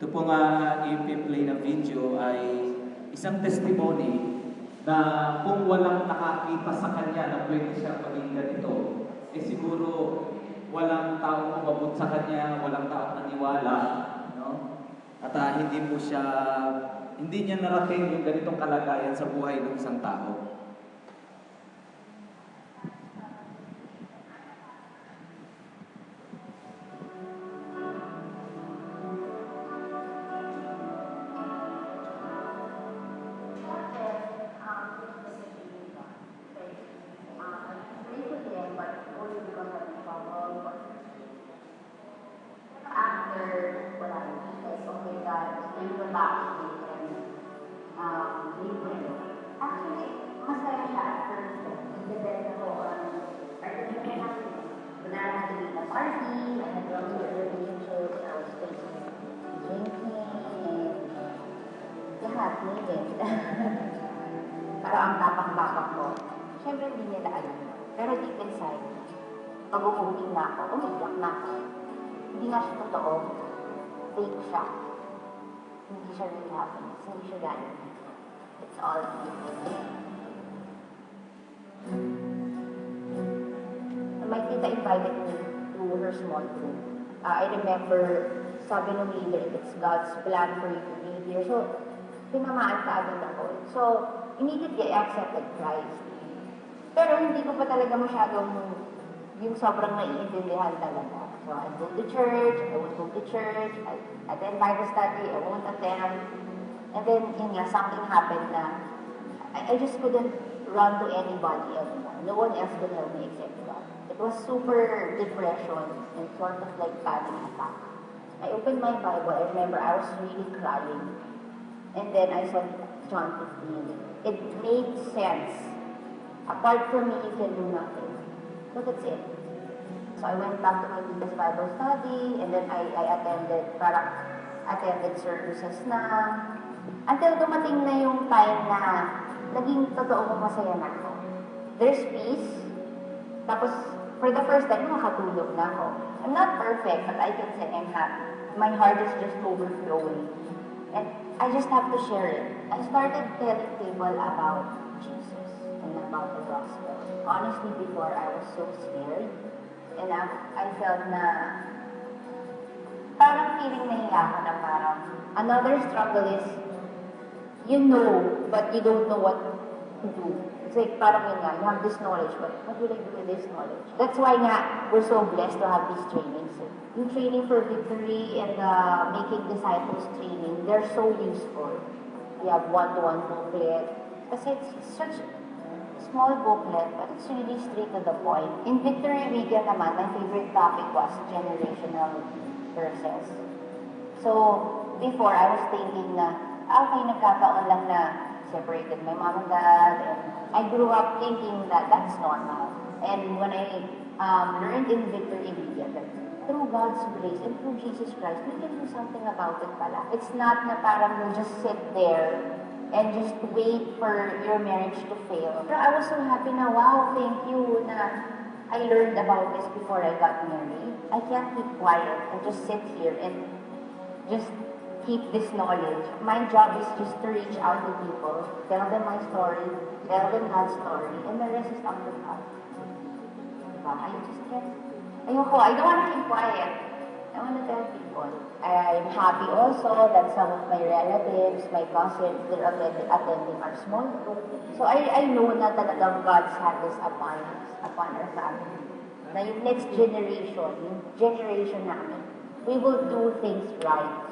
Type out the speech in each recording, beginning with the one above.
Ito po nga i-play na video ay isang testimony na kung walang nakakita sa kanya na pwede siya maging ganito, eh siguro walang taong umabot sa kanya, walang taong naniwala, no? At hindi niya narating yung ganitong kalagayan sa buhay ng isang tao. Actually, masaya siya at first. Nag-depend ako on our relationship. When I had to be in a party, I had long-term relationships, I was facing drinking, and lahat, nilid. Parang ang tapang-tapang ko. Siyempre, hindi nila alam. Pero deep inside, pag-uuling na ako, umiyak na ako. Hindi nga siya totoo. Fake siya. Hindi siya really happiness. Hindi siya reality. It's all my tita invited me to her small group. I remember, sabi nung leader, it's God's plan for you to be here. So, tinamaan ka agad ako. So, immediately I accepted Christ. Pero hindi ko pa talaga masyadong yung sobrang naiintindihan talaga. So, I go to church, I won't go to church, I attend Bible study, I won't attend. And then, yun nga, something happened na I just couldn't run to anybody anymore. No one else could help me except God. It was super depression and sort of like panic attack. I opened my Bible. I remember I was really crying. And then I saw John 15. It made sense. Apart from me, you can do nothing. So that's it. So I went back to my tita's Bible study, and then I attended services na. Until dumating na yung time na naging totoo kong masaya na ako. There's peace. Tapos, for the first time, nakatulog na ako. I'm not perfect, but I can say I'm happy. My heart is just overflowing. And I just have to share it. I started telling people about Jesus and about the gospel. Honestly, before, I was so scared. And I felt na parang feeling nahiya ako na parang another struggle is you know, but you don't know what to do. It's like, parang yun nga, you have this knowledge, but what will I do with this knowledge? That's why nga, we're so blessed to have these trainings. Yung training for victory and making disciples training, they're so useful. We have one-to-one booklet. Kasi it's such a small booklet, but it's really straight to the point. In Victory Weekend naman, my favorite topic was generational curses. So, before, I was thinking na, okay, nagkataon lang na separated my mom and dad, and I grew up thinking that that's normal. And when I learned in Victory Weekend that through God's grace and through Jesus Christ, we can do something about it pala. It's not na parang you just sit there and just wait for your marriage to fail. Pero I was so happy na, wow, thank you na I learned about this before I got married. I can't keep quiet and just sit here and just keep this knowledge. My job is just to reach out to people, tell them my story, tell them God's story, and the rest is up to God. Diba? I just can't. Ayoko, I don't want to keep quiet. I want to tell people. I'm happy also that some of my relatives, my cousins, they're attending our small group. So I know na talagang God's hand is upon us, upon our family. Na yung next generation, yung generation namin, we will do things right.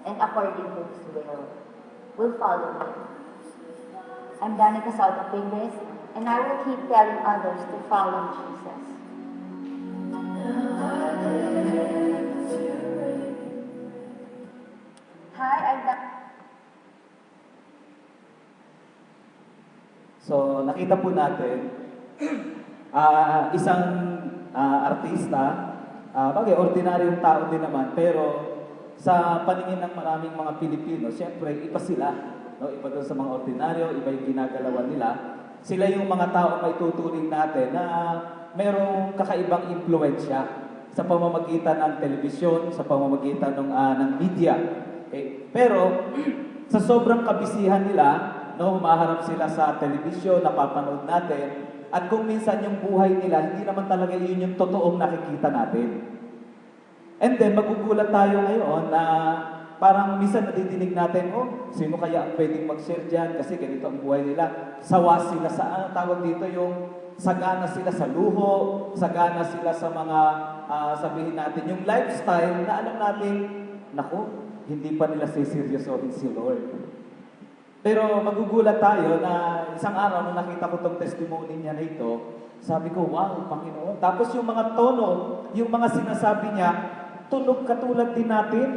And according to His will, we'll follow Him. I'm Danica Sauta Pingles, and I will keep telling others to follow Jesus. Hi, I'm So, nakita po natin, isang artista, bagay, ordinaryong tao din naman, pero sa paningin ng maraming mga Pilipino, siyempre, iba sila. No? Iba doon sa mga ordinaryo, iba yung ginagalawan nila. Sila yung mga tao may tuturing natin na merong kakaibang impluensya sa pamamagitan ng telebisyon, sa pamamagitan ng media. Okay? Pero sa sobrang kabisihan nila, no, humaharap sila sa telebisyon, napapanood natin, at kung minsan yung buhay nila, hindi naman talaga yun yung totoong nakikita natin. And then, magugulat tayo ngayon na parang minsan nadidinig natin, oh, sino kaya ang pwedeng mag-share dyan? Kasi ganito ang buhay nila. Sawa sila sa, ano tawag dito, yung sagana sila sa luho, sagana sila sa mga, sabihin natin, yung lifestyle na alam natin, naku, hindi pa nila siseryosohin si Lord. Pero magugulat tayo na isang araw nung nakita ko tong testimony niya na ito, sabi ko, wow, Panginoon. Tapos yung mga tono, yung mga sinasabi niya, tunog katulad din natin.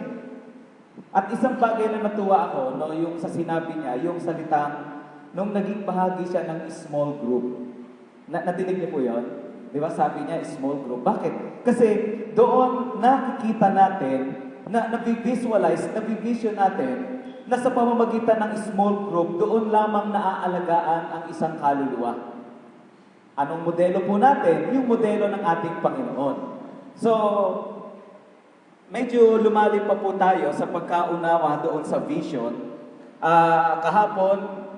At isang bagay na natuwa ako, no, yung sa sinabi niya, yung salitang, nung naging bahagi siya ng small group. Natinig niyo po yun? Di ba sabi niya, small group. Bakit? Kasi doon nakikita natin, na-visualize, na-vision natin, na sa pamamagitan ng small group, doon lamang naaalagaan ang isang kaluluwa. Anong modelo po natin? Yung modelo ng ating Panginoon. So, medyo lumalim pa po tayo sa pagkaunawa doon sa vision. Kahapon,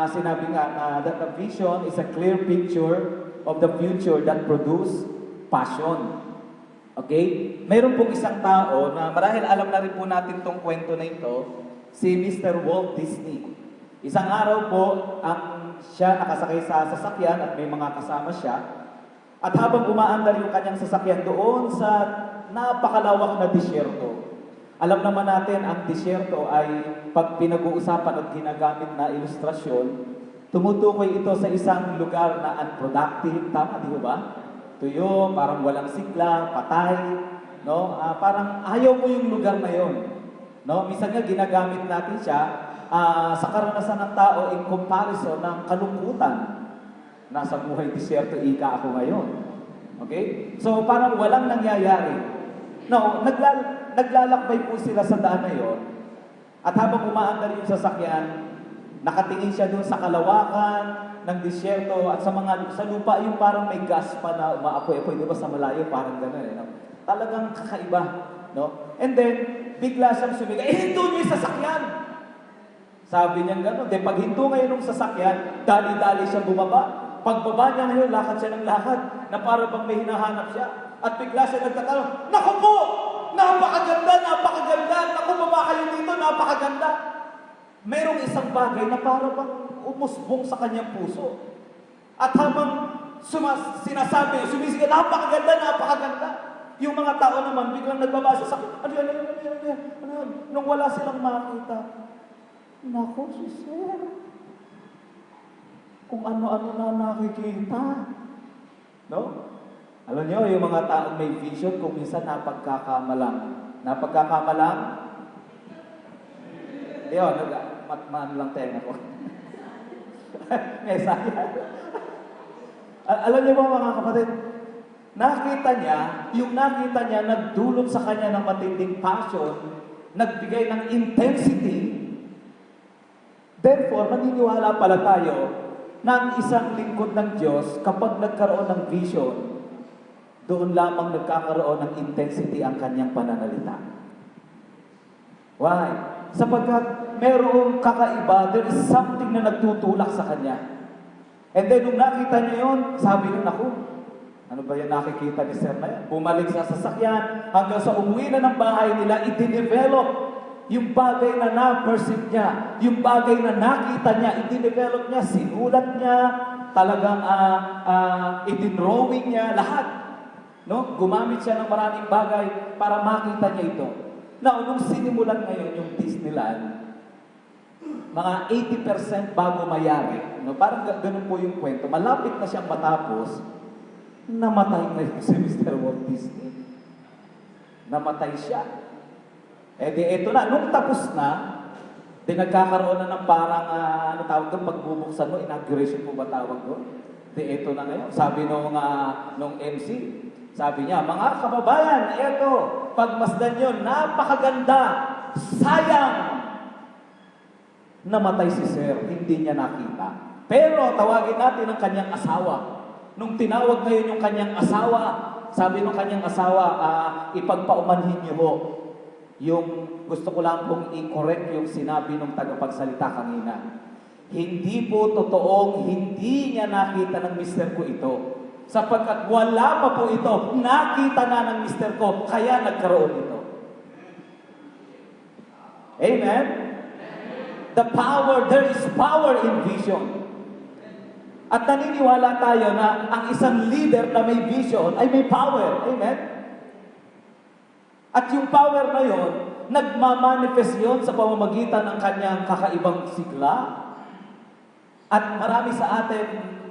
sinabi nga na that the vision is a clear picture of the future that produce passion. Okay? Mayroon pong isang tao na marahil alam na rin po natin tong kwento na ito, si Mr. Walt Disney. Isang araw po, siya nakasakay sa sasakyan at may mga kasama siya. At habang umaandar yung kanyang sasakyan doon sa napakalawak na disyerto. Alam naman natin, ang disyerto ay pag pinag-uusapan at ginagamit na ilustrasyon, tumutukoy ito sa isang lugar na unproductive, tama, di ba? Tuyo, parang walang sigla, patay, no? Parang ayaw mo yung lugar na yon, no? Minsan nga ginagamit natin siya sa karanasan ng tao in comparison ng kalungkutan. Nasa buhay disyerto, ika ako ngayon. Okay? So parang walang nangyayari. No, naglalakbay po sila sa daan na yon. At habang umaandar yung sasakyan, nakatingin siya doon sa kalawakan ng disyerto at sa lupa yung parang may gas pa na umaapoy-apoy, di ba sa malayo parang gano'n, no? Talagang kakaiba, no? And then bigla siyang sumigaw, hinto niyo yung sasakyan! Sabi niya gano'n. Then pag hinto ngayon ng sasakyan, dali-dali siya bumaba. Pagbaba niya ngayon, lakad siya ng lakad na para bang may hinahanap siya. At bigla siya nagtatanong, naku po! Napakaganda! Naku, baba kayo dito, napakaganda! Merong isang bagay na para bang umusbong sa kanyang puso. At habang sinasabi, sumisigaw, napakaganda! Yung mga tao naman, biglang nagbabasa sa ano, nung wala silang makita. Naku, si Sir. Kung ano-ano na nakikita. No? Alam niyo, yung mga taong may vision, kung minsan napagkakamalang. Yun, matman lang tenga ko. Mesaya. Alam niyo ba mga kapatid, nakita niya nagdulot sa kanya ng matinding passion, nagbigay ng intensity. Therefore, maniniwala pala tayo na ang isang lingkod ng Diyos, kapag nagkaroon ng vision, doon lamang nagkakaroon ng intensity ang kanyang pananalita. Why? Sapagkat merong kakaiba, there is something na nagtutulak sa kanya. And then, nung nakita niya yun, sabi niya, naku, ano ba yan nakikita ni Sir na yan? Bumalik sa sasakyan, hanggang sa umuwi na ng bahay nila, iti-develop yung bagay na na-perceive niya, yung bagay na nakita niya, iti-develop niya, sinulat niya, talagang iti-drawing niya, lahat. No? Gumamit siya ng maraming bagay para makita niya ito. Now, nung sinimulan ngayon yung Disneyland, mga 80% bago mayari, no? Parang ganun po yung kwento. Malapit na siyang matapos, namatay na yung si Mr. Walt Disney. Namatay siya. Eh di eto na, nung tapos na, di nagkakaroon na ng parang, ano tawag doon, pagbubuksan mo, inauguration po ba tawag doon? Di eto na ngayon. Sabi nung MC, sabi niya, mga kababayan, eto, pagmasdan nyo, napakaganda, sayang, namatay si Sir, hindi niya nakita. Pero tawagin natin ang kanyang asawa. Nung tinawag ngayon yung kanyang asawa, sabi ng kanyang asawa, ipagpaumanhin niyo ho yung gusto ko lang pong i-correct yung sinabi ng tagapagsalita kanina. Hindi po totoong hindi niya nakita ng mister ko ito. Sapagkat wala pa po ito, nakita na ng mister ko, kaya nagkaroon ito. Amen? The power, there is power in vision. At naniniwala tayo na ang isang leader na may vision ay may power. Amen? At yung power na yon, nagmamanifest yon sa pamamagitan ng kanyang kakaibang sigla. At marami sa atin,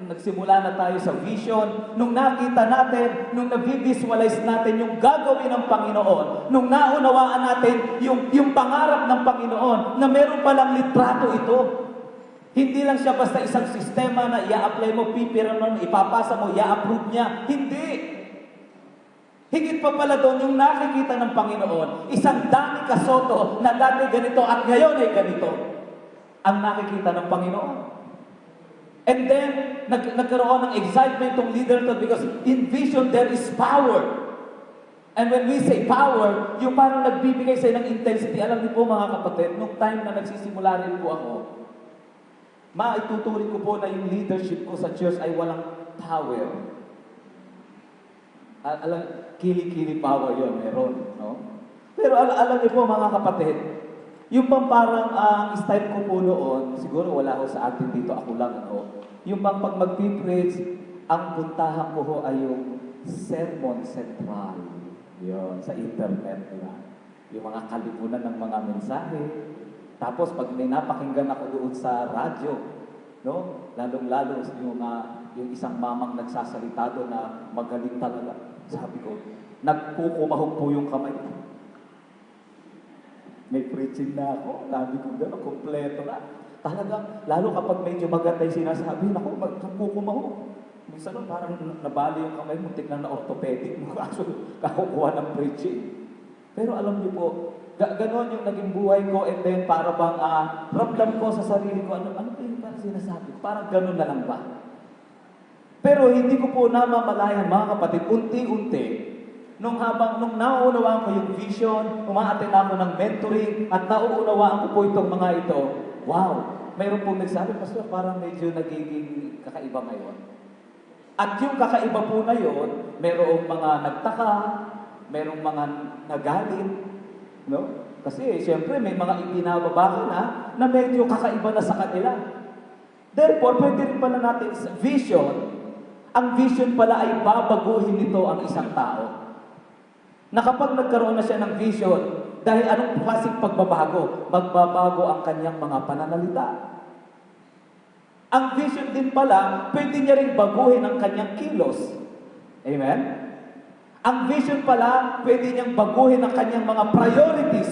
nagsimula na tayo sa vision, nung nakita natin, nung nabivisualize natin yung gagawin ng Panginoon, nung naunawaan natin yung pangarap ng Panginoon, na meron palang litrato ito. Hindi lang siya basta isang sistema na i-apply mo, pipira nun, ipapasa mo, i-approve niya. Hindi! Higit pa pala doon yung nakikita ng Panginoon, isang Danny Casoto na dati ganito at ngayon ay ganito. Ang nakikita ng Panginoon. And then, nagkaroon ng excitement tong leader to because in vision there is power. And when we say power, yung parang nagbibigay sa'yo ng intensity. Alam niyo po mga kapatid, nung time na nagsisimula rin po ako, maituturing ko po na yung leadership ko sa church ay walang power. Kili-kili power yon meron. No? Pero alam niyo po mga kapatid, yung bang parang ang style ko po noon, siguro wala ko sa atin dito, ako lang, ano, yung bang pag mag-preach, ang puntahan ko ho ay yung sermon central. Yun, sa internet, diba? Yung mga kalipunan ng mga mensahe. Tapos pag may napakinggan ako doon sa radyo, no? Lalong-lalo yung isang mamang nagsasalita doon na magaling talaga. Sabi ko, nagkukumahog po yung kamay. May preaching na ako. Sabi ko, gano'n, kompleto na. Talagang, lalo kapag medyo maganda yung sinasabi, ako, magkukumahog. Minsan nun, parang nabali yung kamay mo, tignan na orthopedic mo, kaso kakukuha ng preaching. Pero alam niyo po, gano'n yung naging buhay ko, and then para bang ramdam ko sa sarili ko, ano ba yung parang sinasabi ko? Parang gano'n na lang ba? Pero hindi ko po namamalayan, mga kapatid, unti-unti, nung nauunawaan ko yung vision, umaattend ako ng mentoring, at nauunawaan ko po itong mga ito, wow, mayroon pong nagsabi, Pastor, parang medyo nagiging kakaiba ngayon. At yung kakaiba po na yun, mayroong mga nagtaka, mayroong mga nagalit, no? Kasi siyempre may mga ibinababa ka na medyo kakaiba na sa kanila. Therefore, pwede rin pala natin sa vision, ang vision pala ay babaguhin nito ang isang tao. Na kapag nagkaroon na siya ng vision, dahil anong klaseng pagbabago? Magbabago ang kanyang mga pananalita. Ang vision din pala, pwede niya rin baguhin ang kanyang kilos. Amen? Ang vision pala, pwede niyang baguhin ang kanyang mga priorities.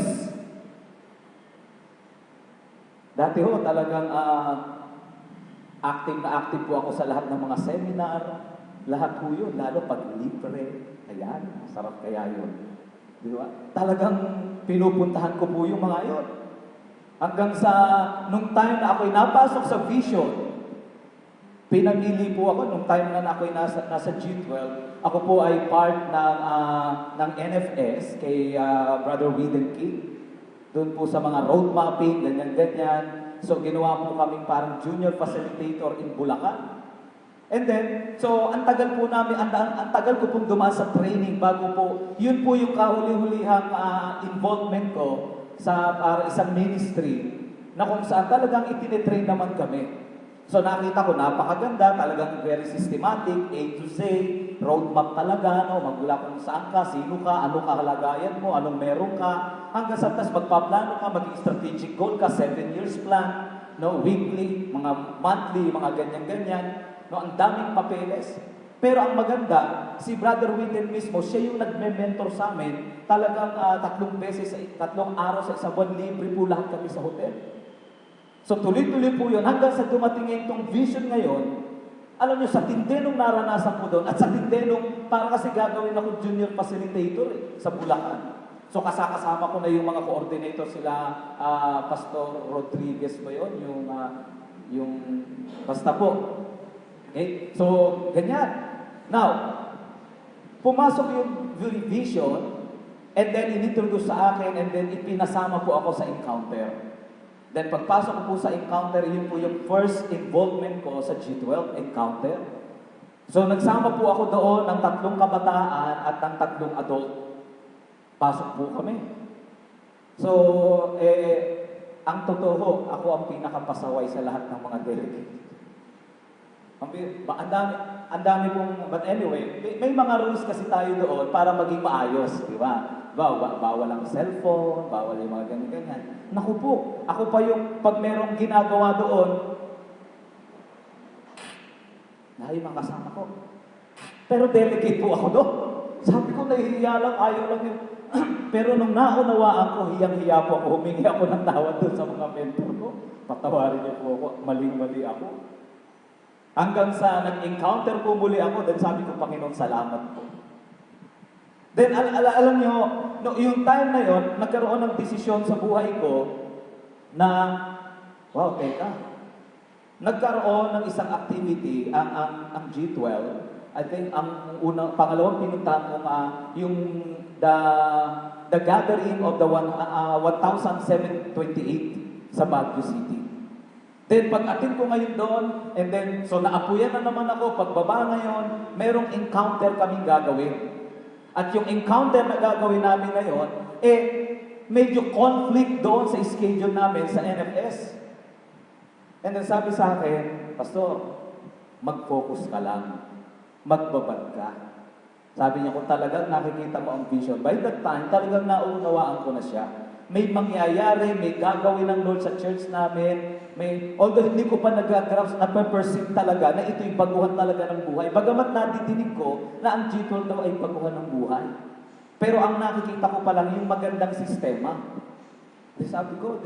Dati ho, talagang active na active po ako sa lahat ng mga seminar. Lahat po yun, lalo pag libre. Ayan, masarap kaya yun. Di ba? Talagang pinupuntahan ko po yung mga yun. Hanggang sa, nung time na ako'y napasok sa vision, pinamili po ako, nung time na ako'y nasa G12, ako po ay part ng NFS kay Brother Whedon King. Doon po sa mga road mapping, ganyan-ganyan. So, ginawa po kaming parang junior facilitator in Bulacan. And then, so, ang tagal po namin, ang tagal ko pong dumaan sa training bago po, yun po yung kahuli-hulihang involvement ko sa para isang ministry na kung saan talagang itinitrain naman kami. So, nakita ko, napakaganda, talagang very systematic, A to Z, roadmap talaga, no? Magmula kung saan ka, sino ka, anong kahalagayan mo, anong meron ka, hanggang sa tas magpaplano ka, maging strategic goal ka, 7 years plan, no? Weekly, mga monthly, mga ganyan-ganyan. No, ang daming papeles. Pero ang maganda, si Brother Whedon mismo, siya yung nagme-mentor sa amin. Talagang 3 araw sa isang buwan, libre po lahat kami sa hotel. So tuloy-tuloy po yun. Hanggang sa dumating itong vision ngayon, alam nyo, sa tindi nung naranasan ko doon, at sa tindi nung parang kasi gagawin ako junior facilitator sa Bulacan. So kasama ko na yung mga coordinator sila, Pastor Rodriguez ba yun? Yung basta po. Okay? So, ganyan. Now, Pumasok yung vision, and then inintroduce sa akin, and then ipinasama po ako sa encounter. Then pagpasok ko po sa encounter, yun po yung first involvement ko sa G12 encounter. So nagsama po ako doon ng 3 kabataan at ng 3 adult. Pasok po kami. So, ang totoo, ako ang pinakapasaway sa lahat ng mga delegate. Ang dami pong, but anyway, may mga rules kasi tayo doon para maging maayos, di ba? Bawal ang cellphone, bawal yung mga ganyan-ganyan. Naku po, ako pa yung, pag merong ginagawa doon, na yung mga kasama ko. Pero delegate po ako doon. Sabi ko, nahihiya lang, ayaw lang yun. Pero nung naunawaan ko, hiyang-hiya po ako, humingi ako ng tawad doon sa mga mentor ko. Patawarin niyo po ako, maling-mali ako. Hanggang sa nag-encounter po muli ako, then sabi ko, Panginoon, salamat po. Then alam niyo, no, yung time na yon, nagkaroon ng desisyon sa buhay ko na, wow, teka, nagkaroon ng isang activity, ang G12, I think ang pangalawang pinuntahan ko yung the gathering of the 1728 sa Baguio City. Then pag-attend ko ngayon doon, and then, so naapuyan na naman ako, pagbaba ngayon, merong encounter kaming gagawin. At yung encounter na gagawin namin ngayon, medyo conflict doon sa schedule namin sa NFS. And then sabi sa akin, Pastor, mag-focus ka lang. Magbabad ka. Sabi niya, kung talagang nakikita mo ang vision, by that time, talagang naunawaan ko na siya. May mangyayari, may gagawin ng Lord sa church namin, although hindi ko pa nag-grasp, nape-perceive talaga na ito'y baguhan talaga ng buhay. Bagamat nadidinig ko na ang G12 daw ay baguhan ng buhay. Pero ang nakikita ko pa lang yung magandang sistema. Sabi ko,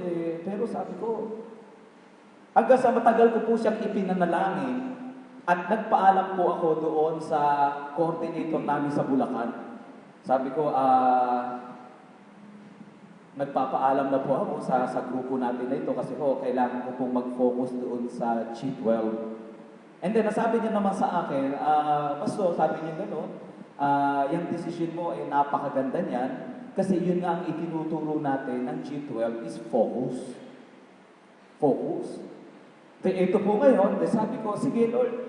hanggang sa matagal ko po siyang ipinanalangin at nagpaalam po ako doon sa coordinator namin sa Bulacan. Sabi ko, nagpapaalam na po ako sa grupo natin na ito kasi kailangan ko pong mag-focus doon sa G12. And then, nasabi niya naman sa akin, Pastor, sabi niya gano'n, yung decision mo ay napakaganda niyan kasi yun nga ang itinuturo natin ng G12 is focus. Focus. Ito po ngayon, sabi ko, sige Lord,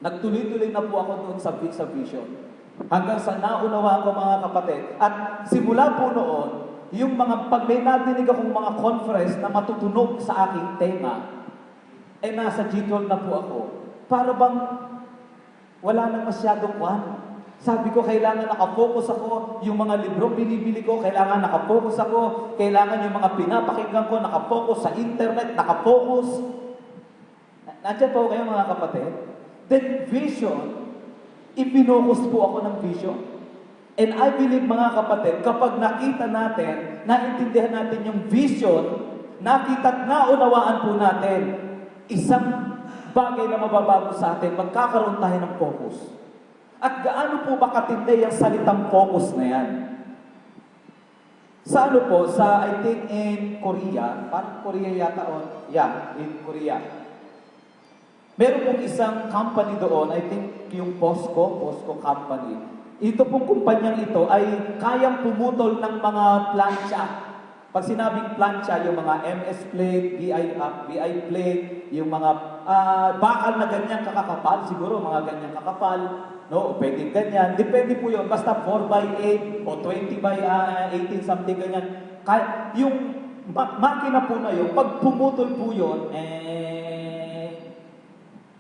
nagtuloy-tuloy na po ako doon sa vision. Hanggang sa naunawa ko mga kapatid. At simula po noon, yung mga pag may nadinig akong mga conference na matutunog sa aking tema, nasa G12 na po ako. Para bang wala nang masyadong Sabi ko, kailangan nakafocus ako. Yung mga librong binibili ko, kailangan nakafocus ako. Kailangan yung mga pinapakinggan ko, nakafocus sa internet, nakafocus. Nandiyan po kayo mga kapatid. Then vision, ipinokus po ako ng vision. And I believe mga kapatid, kapag nakita natin, naintindihan natin yung vision, nakita at naunawaan po natin, isang bagay na mababago sa atin, magkakaroon tayo ng focus. At gaano po ba katindi yung salitang focus na yan? Sa I think in Korea, parang Korea yata in Korea. Meron pong isang company doon, I think yung POSCO company. Ito pong kumpanyang ito ay kayang pumutol ng mga plancha. Pag sinabing plancha, yung mga MS plate, BI plate, yung mga bakal na ganyang kakakapal, siguro mga ganyang kakapal, no, pwede ganyan. Depende po yun, basta 4x8 o 20x18 something ganyan. Yung makina po na yun, pag pumutol po yun,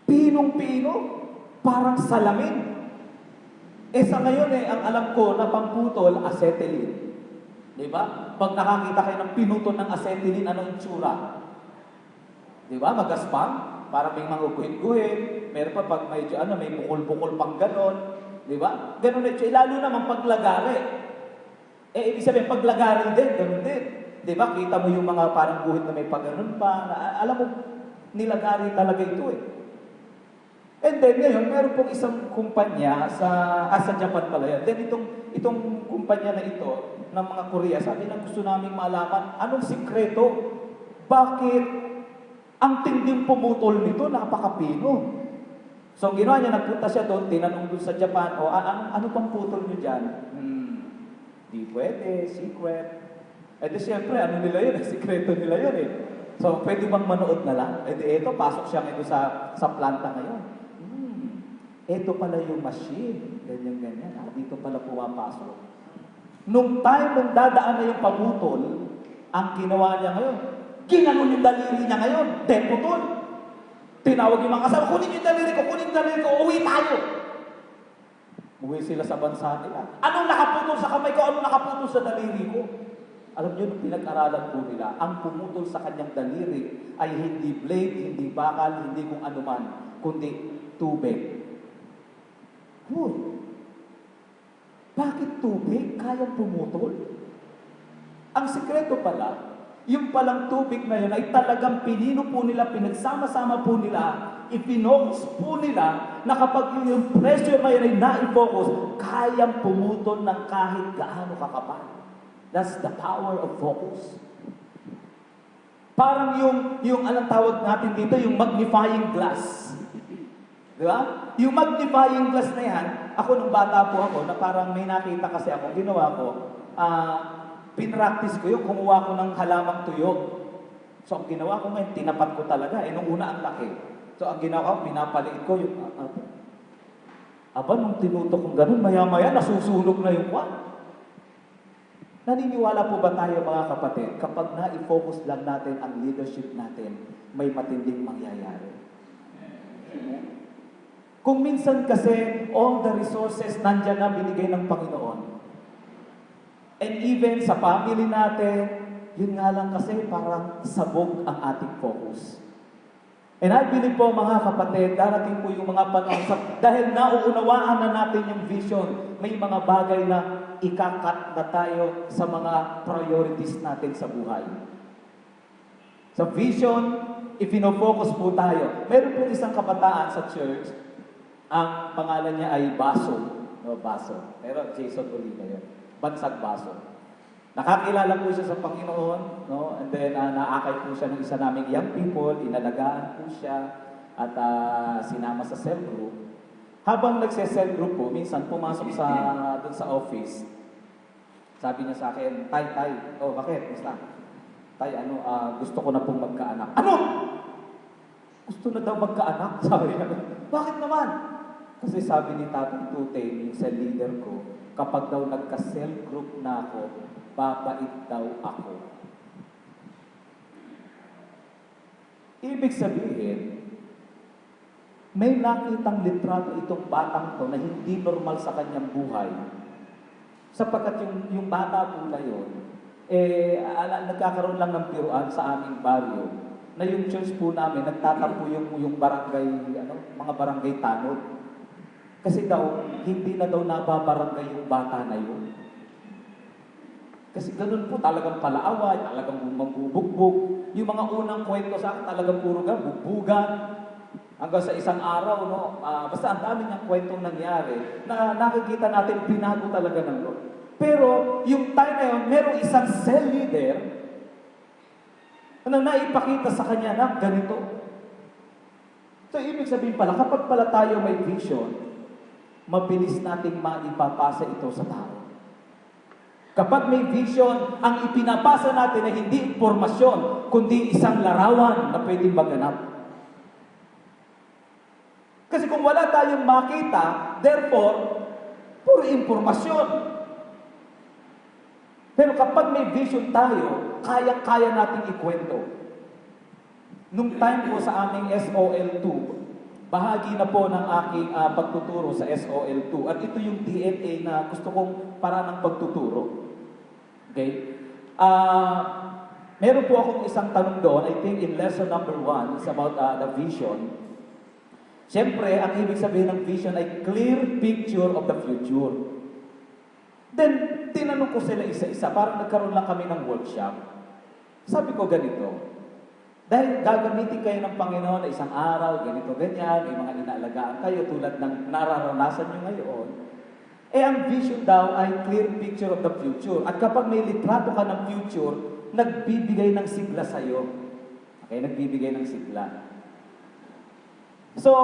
pinong-pino, parang salamin. Sa ngayon ang alam ko na pamputol, acetylene. Diba? Pag nakakita kayo ng pinutol ng acetylene, anong itsura? Diba? Magaspang, parang may mga guhit-guhit. Meron pa pag medyo may bukol-bukol pang ganon. Diba? Ganon na itsura. Lalo naman paglagari. Ibig sabihin, paglagari din, ganon din. Diba? Kita mo yung mga parang guhit na may pag-ganon pa. Alam mo, nilagari talaga ito And then ngayon, meron pong isang kumpanya sa Japan pala yan. Then itong kumpanya na ito, ng mga Korea, sabi na gusto naming malaman, anong sikreto? Bakit ang tinding pumutol nito, napakapino? So, ang ginawa niya, nagpunta siya doon, tinanong doon sa Japan, ano pang putol niyo dyan? Di pwede, secret. Eh di siyempre, ano nila yun? Sikreto nila yun eh. So, pwede bang manood na lang? Eh di eto, pasok siya ngayon sa planta ngayon. Eto pala yung machine. Ganyan. Dito pala pumapasok. Nung dadaan na yung pamutol, ang ginawa niya ngayon, ginanon yung daliri niya ngayon, deputol. Tinawag yung mga kasama, kunin yung daliri ko, uwi tayo. Uwi sila sa bansa nila. Anong nakaputol sa kamay ko? Anong nakaputol sa daliri ko? Alam niyo, nung pinag-aralan po nila, ang pumutol sa kanyang daliri ay hindi blade, hindi bakal, hindi kung ano man, kundi tubig. Bakit tubig kayang pumutol? Ang sikreto pala, yung palang tubig na yun ay talagang pinino po nila, pinagsama-sama po nila, ipinocus po nila na kapag yung pressure na yun ay na-focus, kayang pumutol ng kahit gaano kakapal. That's the power of focus. Parang yung anong tawag natin dito, yung magnifying glass. Di ba? Yung magnifying glass na yan, ako nung bata po ako, na parang may nakita kasi ako, ginawa ko, pinractice ko yun, kumuha ko ng halamang tuyo. So, ang ginawa ko ngayon, tinapat ko talaga. Nung una, ang laki. So, ang ginawa ko, pinapaliit ko yung... nung tinutok kong ganun, maya-maya, nasusunog na yung kwan. Naniniwala po ba tayo, mga kapatid, kapag na-focus lang natin ang leadership natin, may matinding mangyayari? Kung minsan kasi, all the resources nandyan na binigay ng Panginoon. And even sa family natin, yun nga lang kasi parang sabog ang ating focus. And I believe po mga kapatid, darating po yung mga panahon, dahil nauunawaan na natin yung vision, may mga bagay na ikakat na tayo sa mga priorities natin sa buhay. Sa vision, ipino-focus po tayo. Meron po isang kabataan sa church, ang pangalan niya ay Baso. Baso. Pero Jason Oliva yun. Bansag Baso. Nakakilala po siya sa Panginoon, no? And then naakay po siya ng isa naming young people, inalagaan po siya at sinama sa cell group. Habang nagse-cell group po, minsan pumasok doon sa office. Sabi niya sa akin, Tay, bakit? Basta. Tay, gusto ko na pong magkaanak. Ano? Gusto na daw magkaanak? Sabi niya. Bakit naman? Kasi sabi ni Tatay Tutay, yung cell leader ko, kapag daw nagka-cell group na ako, babait daw ako. Ibig sabihin, may nakitang litrato itong batang to na hindi normal sa kanyang buhay. Sapagkat yung bata po na yun, nagkakaroon lang ng biruan sa aming baryo, na yung church po namin, nagtatampo yung barangay, mga barangay tanod. Kasi daw, hindi na daw nababarangay yung bata na yun. Kasi ganun po, talagang palaaway, talagang magbubugbog. Yung mga unang kwento sa akin, talagang puro bugbugan. Hanggang sa isang araw, basta ang dami niyang kwentong nangyari, na nakikita natin, binago talaga ng Lord. Pero, yung time na yun, merong isang cell leader, na naipakita sa kanya na ganito. So, ibig sabihin pala, kapag pala tayo may vision, mabilis nating maipapasa ito sa tao. Kapag may vision, ang ipinapasa natin ay hindi impormasyon, kundi isang larawan na pwedeng maganap. Kasi kung wala tayong makita, therefore, puro impormasyon. Pero kapag may vision tayo, kaya-kaya nating ikwento. Nung time po sa aming SOL2, bahagi na po ng aking pagtuturo sa SOL2. At ito yung DNA na gusto kong para ng pagtuturo. Okay? Meron po akong isang tanong doon, I think in lesson number 1, it's about the vision. Siyempre, ang ibig sabihin ng vision ay clear picture of the future. Then, tinanong ko sila isa-isa, parang nagkaroon lang kami ng workshop. Sabi ko ganito, dahil gagamitin kayo ng Panginoon na isang araw, ganito, ganyan, may mga inaalagaan kayo tulad ng nararanasan nyo ngayon, ang vision daw ay clear picture of the future. At kapag may litrato ka ng future, nagbibigay ng sigla sa'yo. Okay, nagbibigay ng sigla. So,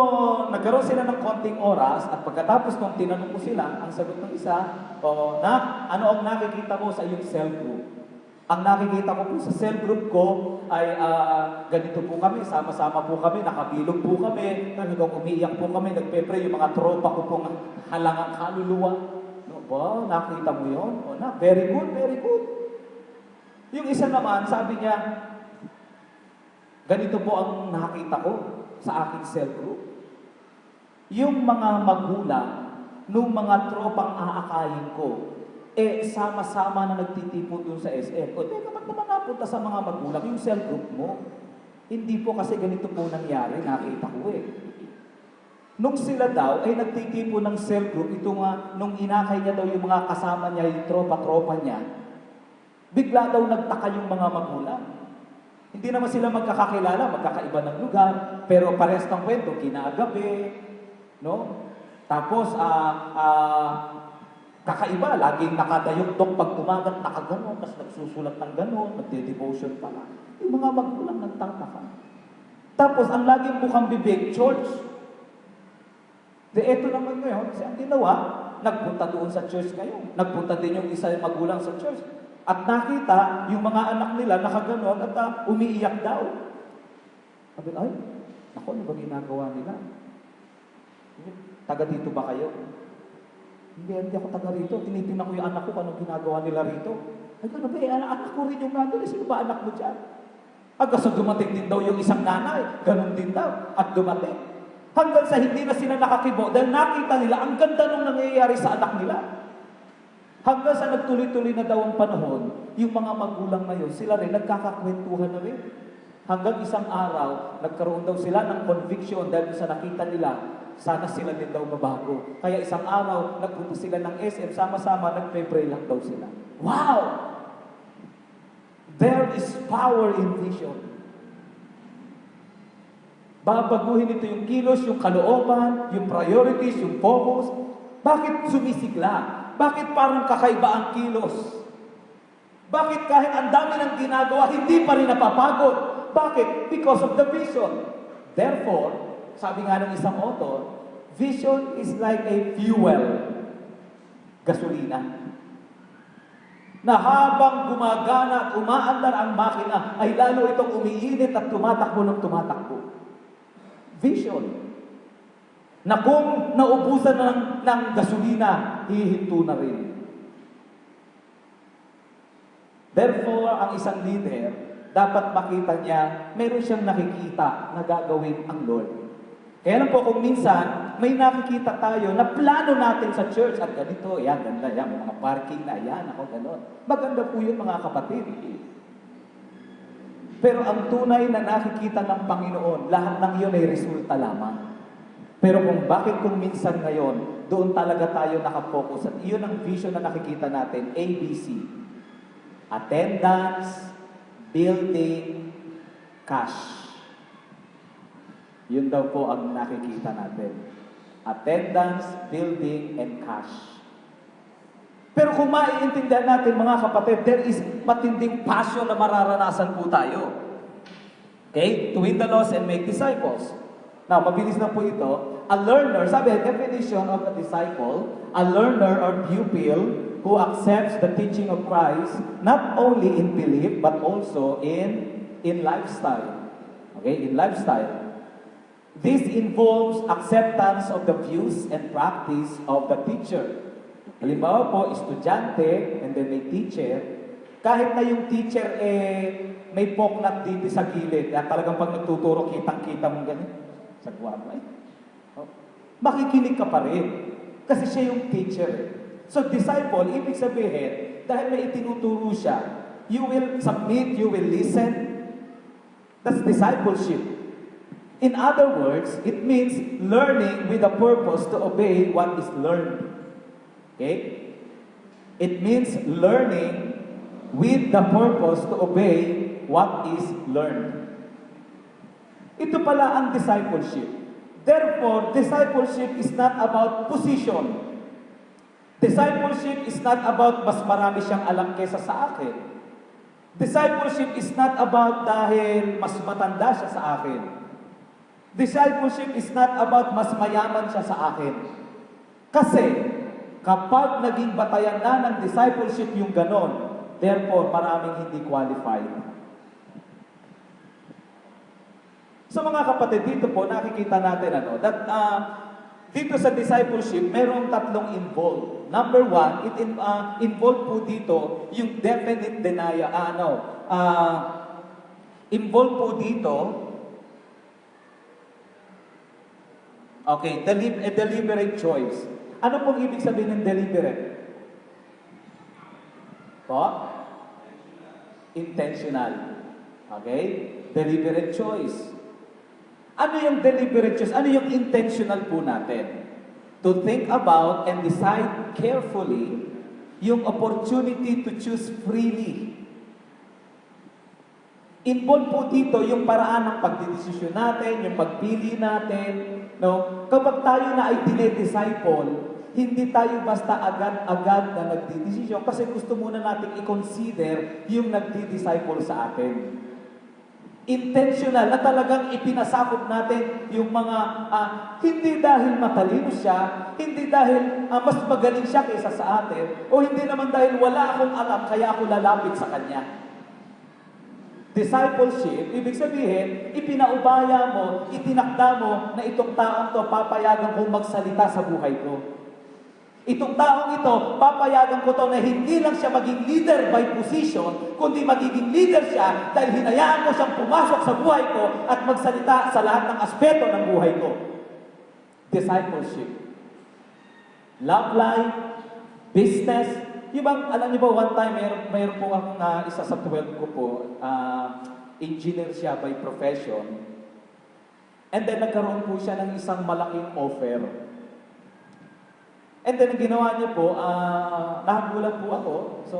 nagkaroon sila ng konting oras at pagkatapos nung tinanong ko sila, ang sagot ng isa, ano ang nakikita mo sa iyong cell group? Ang nakikita ko po sa cell group ko ay ganito po kami, sama-sama po kami, nakabilog po kami, talagang umiiyak po kami, nagpe-pray yung mga tropa ko pong halangang kaluluwa. No, ba, nakita mo yun? O na, very good, very good. Yung isa naman, sabi niya, ganito po ang nakita ko sa aking cell group. Yung mga magulang, nung mga tropang aakayin ko, sama-sama na nagtitipon doon sa SM. O, teka, ba't naman napunta sa mga magulang yung cell group mo? Hindi po kasi ganito po nangyari, nakita ko Nung sila daw ay nagtitipon ng cell group, ito nga, nung inakay niya daw yung mga kasama niya, yung tropa-tropa niya, bigla daw nagtaka yung mga magulang. Hindi naman sila magkakakilala, magkakaiba ng lugar, pero parehas ng kwento, kinagabi, no? Tapos, kakaiba, laging nakadayok-dok pag umagat, nakaganon, tapos nagsusulat ng ganon, nagde-devotion pala. Yung mga magulang nagtataka. Tapos, ang laging mukhang bibig, church. Eto naman ngayon, kasi ang ginawa, nagpunta doon sa church ngayon. Nagpunta din yung isa yung magulang sa church. At nakita, yung mga anak nila nakaganon at umiiyak daw. Sabi, ay, naku, ano ba ginagawa nila? Taga dito ba kayo? Hindi ako taga rito. Tinitingnan ko yung anak ko kung anong ginagawa nila rito. Ay, ano ba, anak ko rin yung nandun. Sino ba anak mo dyan? Hanggang sa dumating din daw yung isang nanay. Ganon din daw. At dumating. Hanggang sa hindi na sila nakakibo dahil nakita nila ang ganda nung nangyayari sa anak nila. Hanggang sa nagtuloy-tuloy na daw ang panahon, yung mga magulang na yun, sila rin nagkakakwentuhan na rin. Hanggang isang araw, nagkaroon daw sila ng conviction dahil sa nakita nila, sana sila din daw mabago. Kaya isang araw, nagpunta sila ng SM, sama-sama, nagpe-pray lang daw sila. Wow! There is power in vision. Babaguhin ito yung kilos, yung kalooban, yung priorities, yung focus. Bakit sumisigla? Bakit parang kakaiba ang kilos? Bakit kahit ang dami ng ginagawa, hindi pa rin napapagod? Bakit? Because of the vision. Therefore, sabi nga ng isang author, vision is like a fuel, gasolina, na habang gumagana at umaandar ang makina, ay lalo itong umiinit at tumatakbo ng tumatakbo. Vision. Na kung naubusan ng gasolina, hihinto na rin. Therefore, ang isang leader, dapat makita niya, meron siyang nakikita na gagawin ang Lord. Kaya lang po kung minsan, may nakikita tayo na plano natin sa church at ganito, yan, ganda yan, mga parking na yan, ako ganon. Maganda po yun mga kapatid. Pero ang tunay na nakikita ng Panginoon, lahat ng iyon ay resulta lamang. Pero kung minsan ngayon, doon talaga tayo nakafocus at iyon ang vision na nakikita natin, ABC. Attendance, building, cash. Yun daw po ang nakikita natin. Attendance, building, and cash. Pero kung maiintindihan natin mga kapatid, there is matinding passion na mararanasan po tayo. Okay? To win the lost and make disciples. Now, mabilis na po ito. A learner, sabi, definition of a disciple, a learner or pupil who accepts the teaching of Christ, not only in belief, but also in lifestyle. Okay, in lifestyle. This involves acceptance of the views and practice of the teacher. Halimbawa po, estudyante, and then may teacher. Kahit na yung teacher, may poknat dito sa gilid, at talagang pag nagtuturo, kitang-kita mong ganun. Sa guwapa makikinig ka pa rin. Kasi siya yung teacher. So, disciple, ibig sabihin, dahil may itinuturo siya, you will submit, you will listen. That's discipleship. In other words, it means learning with a purpose to obey what is learned. Okay? It means learning with the purpose to obey what is learned. Ito pala ang discipleship. Therefore, discipleship is not about position. Discipleship is not about mas marami siyang alam kesa sa akin. Discipleship is not about dahil mas matanda siya sa akin. Discipleship is not about mas mayaman siya sa akin. Kasi, kapag naging batayan na ng discipleship yung ganon, therefore, maraming hindi qualified. So mga kapatid, dito po nakikita natin that dito sa discipleship, merong tatlong involved. Number one, involved po dito yung definite denial. Involved po dito, a deliberate choice. Ano pong ibig sabihin ng deliberate? Po? Intentional. Okay? Deliberate choice. Ano yung deliberate choice? Ano yung intentional po natin? To think about and decide carefully yung opportunity to choose freely. Involved po dito yung paraan ng pagdidesisyon natin, yung pagpili natin. No? Kapag tayo na ay dinedisciple, hindi tayo basta agad-agad na nagdidesisyon kasi gusto muna natin i-consider yung nagdidisciple sa atin. Intentional na talagang ipinasakop natin yung mga hindi dahil matalino siya, hindi dahil mas magaling siya kaysa sa atin, o hindi naman dahil wala akong alam kaya ako lalapit sa kanya. Discipleship, ibig sabihin, ipinaubaya mo, itinakda mo na itong taong to papayagan kong magsalita sa buhay ko. Itong taong ito, papayagan ko to na hindi lang siya maging leader by position, kundi magiging leader siya dahil hinayaan ko siyang pumasok sa buhay ko at magsalita sa lahat ng aspeto ng buhay ko. Discipleship. Love life, business. Yung bang, alam niyo ba, one time, mayroon po akong isa sa 12 ko po, engineer siya by profession. And then nagkaroon po siya ng isang malaking offer. And then, ang ginawa niya po, nakagulat po ako. So,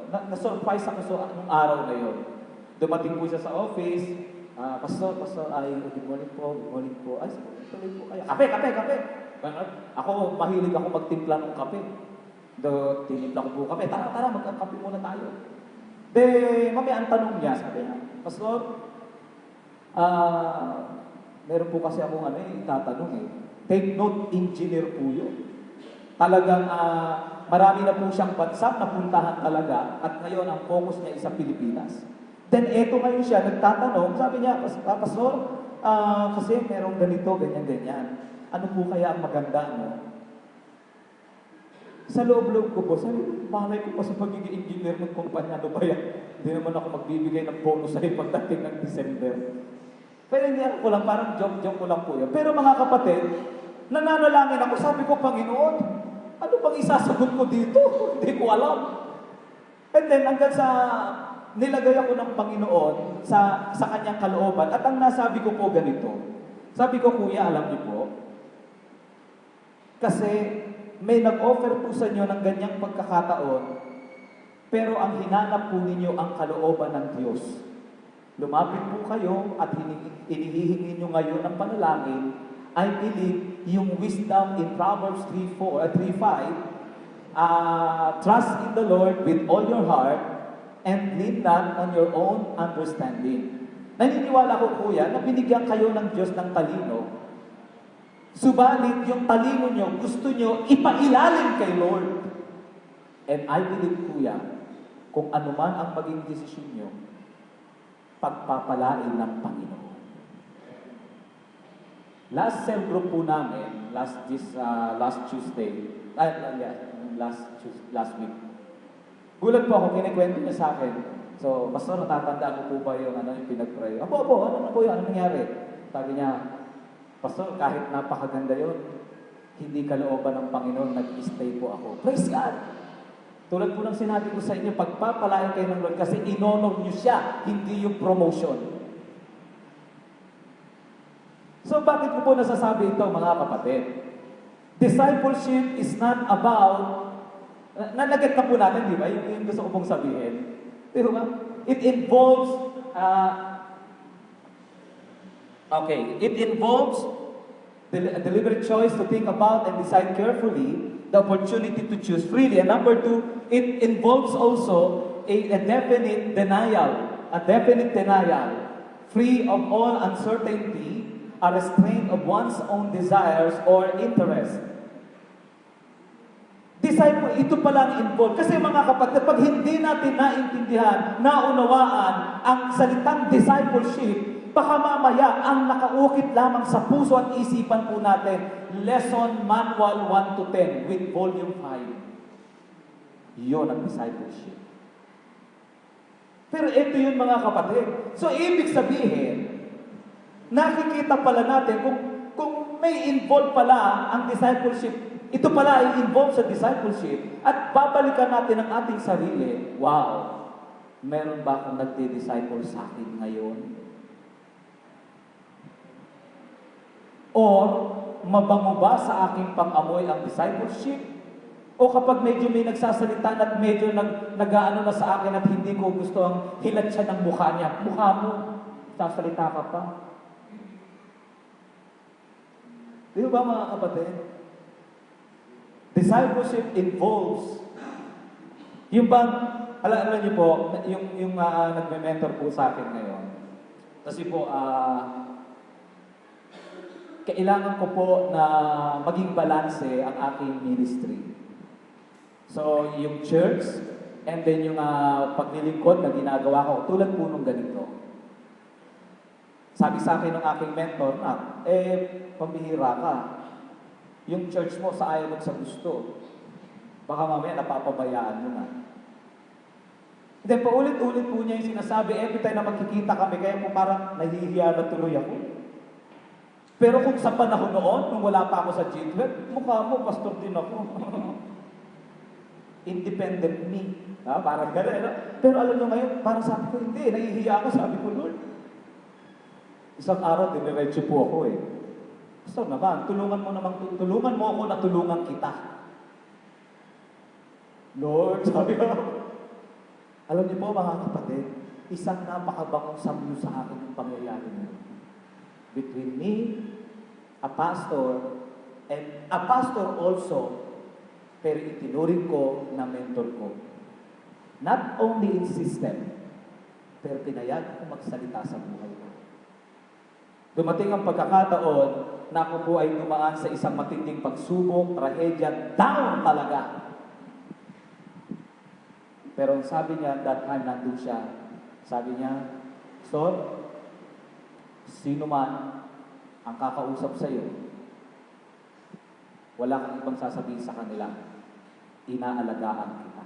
na-surprise ako nung araw na yun. Dumating po siya sa office. Pastor, good morning po. Ay, tuloy po kayo. Kape. Ako, mahilig ako magtimpla ng kape. Tinimpla ko po kape. Tara, magkakape muna tayo. Mamaya ang tanong niya, sabi niya, Pastor, meron po kasi akong itatanong eh. Take note, engineer po yun. Talagang marami na po siyang bansa na puntahan talaga at ngayon ang focus niya is sa Pilipinas. Then eto ngayon siya, nagtatanong, sabi niya, Pastor, kasi merong ganito, ganyan. Ano po kaya ang maganda, no? Sa loob-loob ko po, sabi ko, malay ko pa sa pagiging engineer ng kumpanya, ano ba yan? Hindi naman ako magbibigay ng bonus sa'yo pagdating ng December. Pero hindi ko lang, parang joke ko lang po yun. Pero mga kapatid, nananalangin ako, sabi ko, Panginoon, ano bang isasagot ko dito? Hindi ko alam. And then, hanggang sa nilagay ako ng Panginoon sa kanyang kalooban, at ang nasabi ko po ganito, sabi ko, Kuya, alam niyo po, kasi may nag-offer po sa inyo ng ganyang pagkakataon, pero ang hinanap po ninyo ang kalooban ng Diyos. Lumapit po kayo at hinihingi nyo ngayon ng panalangin. I believe yung wisdom in Proverbs 3:5, trust in the Lord with all your heart and lean not on your own understanding. Naniniwala ko, Kuya, na binigyan kayo ng Diyos ng talino. Subalit, yung talino nyo, gusto nyo ipailalim kay Lord. And I believe, Kuya, kung anuman ang maging desisyon nyo, pagpapalain ng Panginoon. Last cell group po namin, last Tuesday, last week. Gulat po ako, kinikwento niya sa akin. So, Pastor, natatandaan ko po ba yung pinag-pray? Apo, ano po yun? Ano nangyari? Sabi niya, Pastor, kahit napakaganda yun, hindi kalooban ng Panginoon, nag-stay po ako. Praise God! Tulad po ng sinabi ko sa inyo, pagpapalain kayo ng Lord kasi inonor niyo siya, hindi yung promotion. So, bakit ko po nasasabi ito, mga kapatid? Discipleship is not about, nanaget na po natin, di ba? Yung gusto ko pong sabihin. Pero it involves, it involves a deliberate choice to think about and decide carefully the opportunity to choose freely. And number two, it involves also a definite denial, free of all uncertainty, a restraint of one's own desires or interests. Disciple, ito pala ang involved. Kasi mga kapatid, pag hindi natin naintindihan, naunawaan ang salitang discipleship, baka mamaya ang nakaukit lamang sa puso at isipan po natin, Lesson Manual 1 to 10 with Volume 5. Yun ang discipleship. Pero ito yun mga kapatid. So, ibig sabihin, nakikita pala natin kung may involved pala ang discipleship, ito pala ay involved sa discipleship at babalikan natin ang ating sarili. Wow! Meron ba akong nagdi-disciple sa akin ngayon? Or, mabango ba sa aking pang-amoy ang discipleship? O kapag medyo may nagsasalita at medyo nag-aano na sa akin at hindi ko gusto ang hilat siya ng mukha niya. Mukha mo, sasalita ka pa. Di ba mga kapatid? Discipleship involves yung bang, alam niyo po, yung nagme-mentor po sa akin ngayon. Kasi po, kailangan ko po na maging balanse ang aking ministry. So, yung church, and then yung paglilingkod na ginagawa ko, tulad po nung ganito. Sabi sa akin ng aking mentor, pambihira ka. Yung church mo sa ayaw mo sa gusto. Baka mamaya napapabayaan mo na. Then paulit-ulit po niya yung sinasabi, every time na magkikita kami, kaya po parang nahihiya na tuloy ako. Pero kung sa panahon noon, nung wala pa ako sa G12, mukha mo, pastor din ako. Independent me. Parang gano'n. Pero alam nyo ngayon, parang sabi ko, hindi, nahihiya ako, sabi ko, Lord. Isang araw, diniretso po ako eh. So naman, tulungan mo ako na tulungan kita. Lord, sabi ko, alam niyo po mga kapatid, isang napakabangong samyo sa akin yung pangyayari na between me, a pastor, and a pastor also, pero itinuring ko na mentor ko. Not only in system, pero pinayag ko magsalita sa buhay ko. Dumating ang pagkakataon na ako po ay dumaan sa isang matinding pagsubok, trahedya, down talaga. Pero sabi niya, that time nandun siya, sabi niya, Son, sino man ang kakausap sa iyo, wala kang ibang sasabihin sa kanila, inaalagaan kita.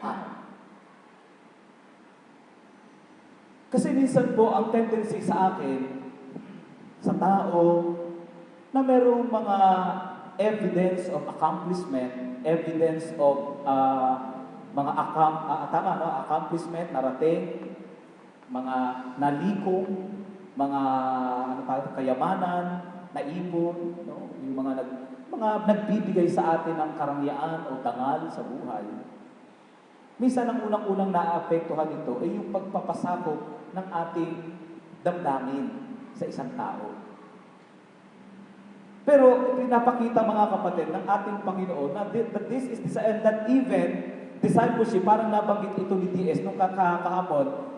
Wow! Kasi minsan po, ang tendency sa akin, sa tao, na merong mga evidence of accomplishment, evidence of mga accomplishment, narating, mga nalikong, mga kayamanan, naipon, no? Yung mga nagbibigay sa atin ng karangyaan o dangal sa buhay. Minsan ang unang-unang naapektuhan nito ay yung pagpapasakop ng ating damdamin sa isang tao. Pero pinapakita mga kapatid ng ating Panginoon na this is that even discipleship, parang nabanggit ito ni D.S. nung kahapon,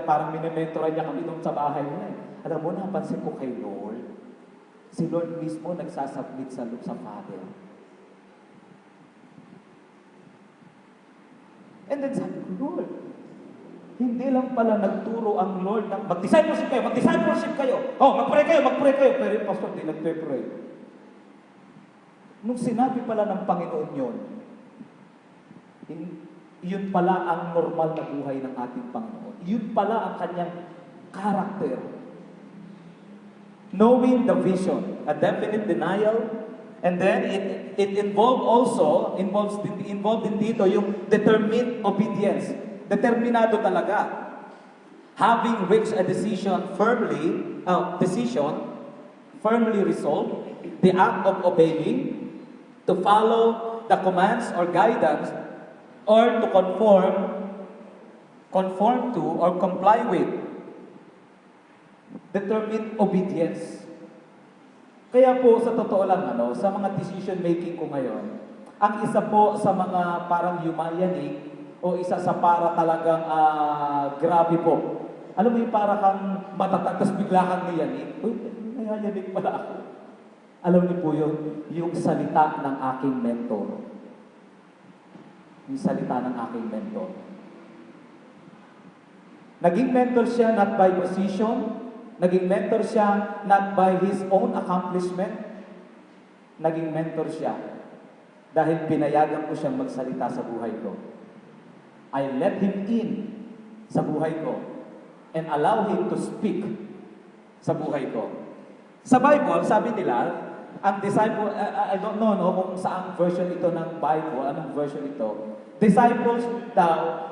parang minimentoran niya kami doon sa bahay niya. Alam mo, napansin ko kay Lord, si Lord mismo nagsasubmit sa Father. And then sabi ko, Lord, hindi lang pala nagturo ang Lord ng mag-discipleship kayo. Mag-pray kayo. Pero yung pastor, di nagpe-pray. Nung sinabi pala ng Panginoon yun pala ang normal na buhay ng ating Panginoon. Yun pala ang kanyang character. Knowing the vision, a definite denial, and then it involves din dito yung determined obedience. Determinado talaga. Having reached a decision firmly resolved, the act of obeying, to follow the commands or guidance, or to conform to or comply with. Determined obedience. Kaya po sa totoo lang, sa mga decision making ko ngayon, ang isa po sa mga parang yumayanig o isa sa para talagang grabe po Alam mo yung para kang matatag, tapos bigla kang niyanig. Uy, nayayanig pala ako. Alam niyo po yun, yung salita ng aking mentor. Yung salita ng aking mentor. Naging mentor siya not by position, naging mentor siya not by his own accomplishment, naging mentor siya dahil pinayagan ko siyang magsalita sa buhay ko. I let him in sa buhay ko and allow him to speak sa buhay ko. Sa Bible, sabi nila, ang disciple, I don't know no, kung saang version ito ng Bible, anong version ito. Disciples daw,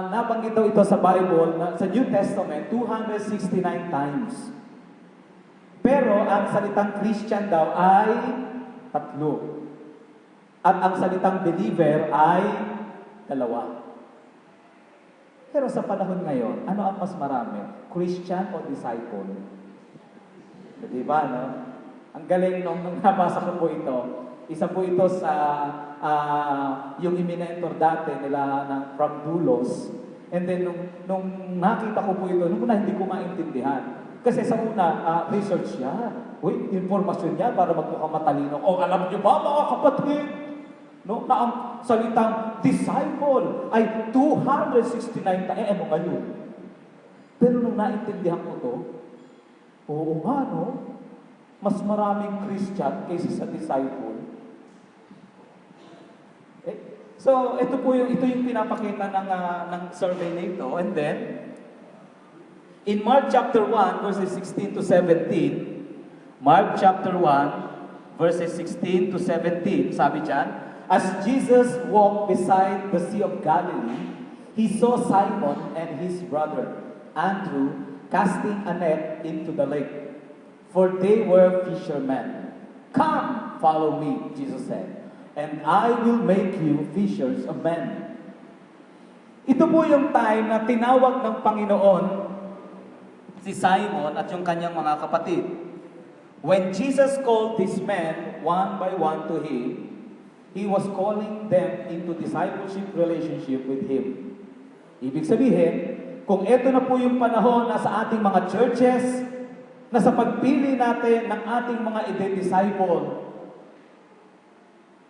nabanggit daw ito sa Bible, sa New Testament, 269 times. Pero ang salitang Christian daw ay 3. At ang salitang believer ay 2. Pero sa panahon ngayon, ano ang mas marami? Christian o disciple? Diba, no? Ang galing nung nabasa ko po ito. Isa po ito sa yung iminentor dati nila from Dulos. And then nung nakita ko po ito, nung una hindi ko maintindihan. Kasi sa una, research siya. Uy, informasyon niya para magmukhang matalino. O alam niyo ba mga kapatid? No, na ang salitang disciple ay 269 ano ngayon? Pero nung naintindihan ko to, oo nga no, mas maraming Christian kaysa sa disciple. So, ito yung pinapakita ng survey na ito. And then, in Mark chapter 1, verses 16 to 17, Mark chapter 1, verses 16 to 17, sabi dyan, as Jesus walked beside the Sea of Galilee, he saw Simon and his brother, Andrew, casting a net into the lake, for they were fishermen. Come, follow me, Jesus said, and I will make you fishers of men. Ito po yung time na tinawag ng Panginoon si Simon at yung kanyang mga kapatid. When Jesus called these men one by one to him, he was calling them into discipleship relationship with him. Ibig sabihin, kung ito na po yung panahon na sa ating mga churches, na sa pagpili natin ng ating mga ide-disciple,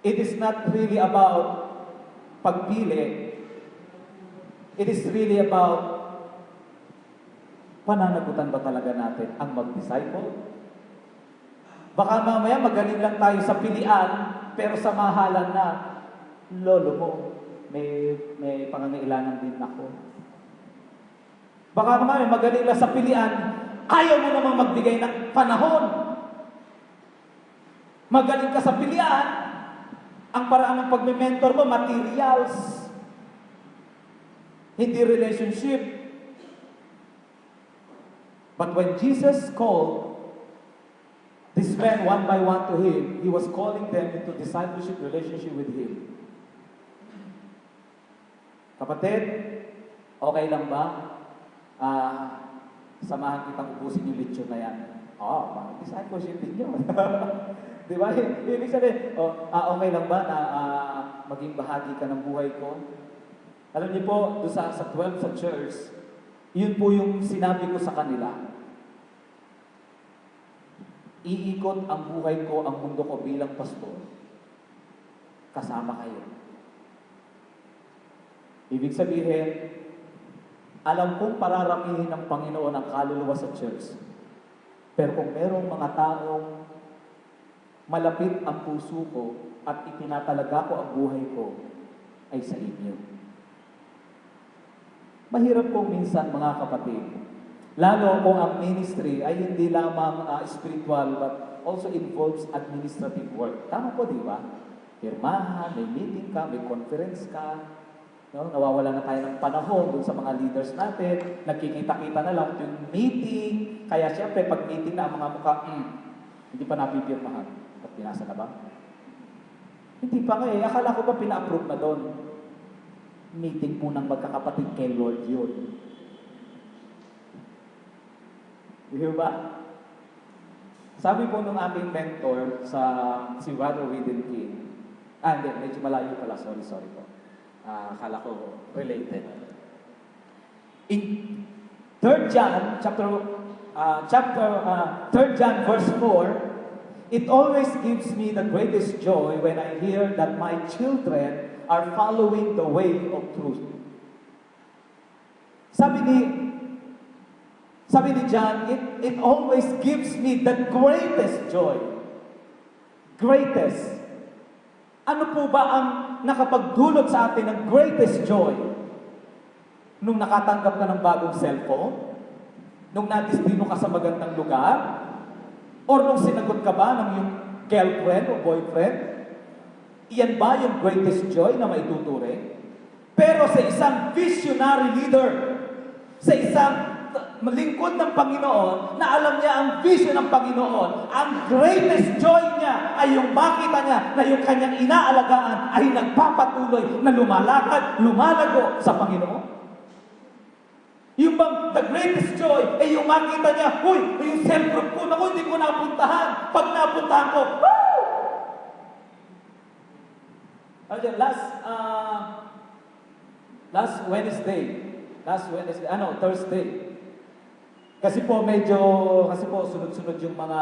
it is not really about pagpili. It is really about pananagutan ba talaga natin ang mag-disciple? Baka mamaya magaling lang tayo sa pilian, pero sa mahalan na, lolo mo, may pangangailangan din ako. Baka mamaya magaling lang sa pilian, ayaw mo namang magbigay ng panahon. Magaling ka sa pilian, ang paraan ng pagme-mentor mo, materials. Hindi relationship. But when Jesus called these men one by one to him, he was calling them into discipleship relationship with him. Kapatid, okay lang ba? Samahan kitang ubusin yung lechon na yan. Parang discipleship din yun. Di ba? Ibig sabihin, okay lang ba na maging bahagi ka ng buhay ko? Alam niyo po, doon sa 12 sa church, yun po yung sinabi ko sa kanila. Iikot ang buhay ko, ang mundo ko bilang pastor. Kasama kayo. Ibig sabihin, alam kong pararamihin ng Panginoon ang kaluluwa sa church. Pero kung merong mga taong malapit ang puso ko at itinatalaga ko ang buhay ko, ay sa inyo. Mahirap po minsan mga kapatid. Lalo kung ang ministry ay hindi lamang spiritual but also involves administrative work. Tama po, di ba? Pirmahan, may meeting ka, may conference ka. No? Nawawala na tayo ng panahon dun sa mga leaders natin. Nagkikita-kita na lang yung meeting. Kaya siyempre, pag meeting na ang mga mukha, hindi pa napipirmahan. At pinasa na ba? Hindi pa nga eh. Akala ko ba pina-approve na doon? Meeting po ng magkakapatid kay Lord yun. Di ba? Sabi po nung aking mentor si Brother Widen King, hindi, medyo malayo pala, sorry po. Akala ko related. In 3 John, chapter 3 John verse 4, it always gives me the greatest joy when I hear that my children are following the way of truth. Sabi ni John, it always gives me the greatest joy. Greatest. Ano po ba ang nakapagdulot sa atin ng greatest joy? Nung nakatanggap ka ng bagong cellphone? Nung nadistino ka sa magandang lugar? Or nung sinagot ka ba ng iyong girlfriend o boyfriend? Iyan ba yung greatest joy na maituturing? Pero sa isang visionary leader, sa isang lingkod ng Panginoon, na alam niya ang vision ng Panginoon, ang greatest joy niya ay yung makita niya na yung kanyang inaalagaan ay nagpapatuloy na lumalakad, lumalago sa Panginoon. Yung bang the greatest joy ay yung makita niya, uy, yung cell group ko, naku, hindi ko napuntahan. Pag napuntahan ko, woo! Thursday. Kasi po sunod-sunod yung mga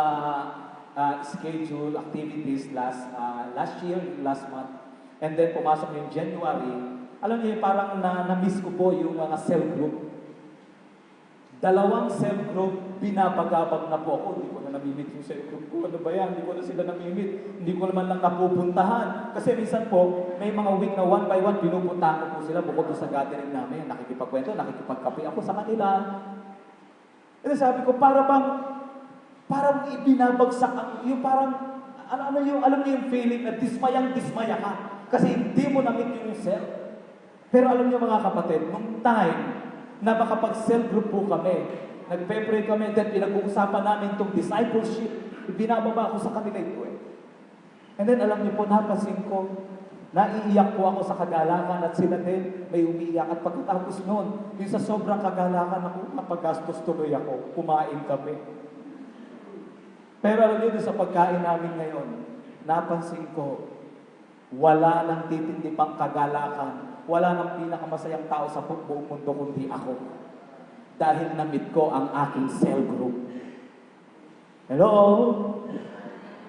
schedule, activities last year, last month. And then pumasok yung January. Alam niyo, parang na-miss ko po yung mga cell group. 2 cell group, binabagabag na po ako. Hindi ko na namimit yung cell group ko. Ano ba yan? Hindi ko na sila namimit. Hindi ko naman lang napupuntahan. Kasi minsan po, may mga week na 1 by 1, pinupuntahan ko po sila bukod sa gathering namin. Nakikipagkwento, nakikipagkape ako sa kanila. Kasi sabi ko, parang ibinabagsak ang, yung parang, alam niyo yung feeling na dismaya ka. Kasi hindi mo namit yung cell. Pero alam niyo mga kapatid, nung time, na makapag-cell group po kami. Nagpe-pray kami, then pinag-uusapan namin itong discipleship. Ibinababa ko sa kanila ito eh. And then alam niyo po, napansin ko, naiiyak po ako sa kagalakan at sila din may umiiyak. At pagkatapos noon, yung sa sobrang kagalakan ako, napagastos tuloy ako, kumain kami. Pero alam niyo, sa pagkain namin ngayon, napansin ko, wala nang titindi pang kagalakan. Wala nang pinakamasayang tao sa buong mundo kundi ako. Dahil na-meet ko ang aking cell group. Hello?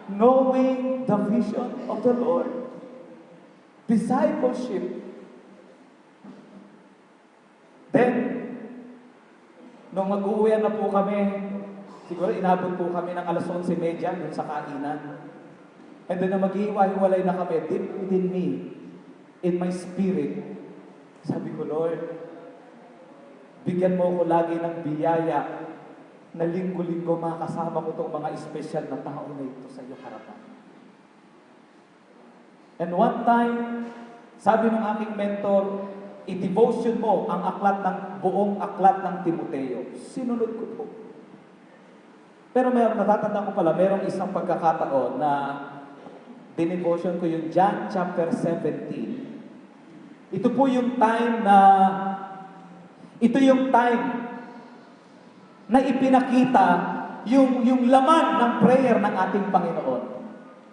Knowing the vision of the Lord. Discipleship. Then, nung mag-uuwian na po kami, siguro inabot po kami ng 11:30 dun sa kainan. And then, nung mag-iiwa-hiwalay na kami, deep within me, in my spirit, sabi ko, Lord, bigyan mo ko lagi ng biyaya na linggo-linggo makasama ko itong mga espesyal na tao na ito sa iyong harapan. And one time, sabi ng aking mentor, i-devotion mo ang buong aklat ng Timoteo. Sinunod ko po. Pero natatanda ko pala, merong isang pagkakataon na dinevotion ko yung John chapter 17. Ito yung time na ipinakita yung laman ng prayer ng ating Panginoon.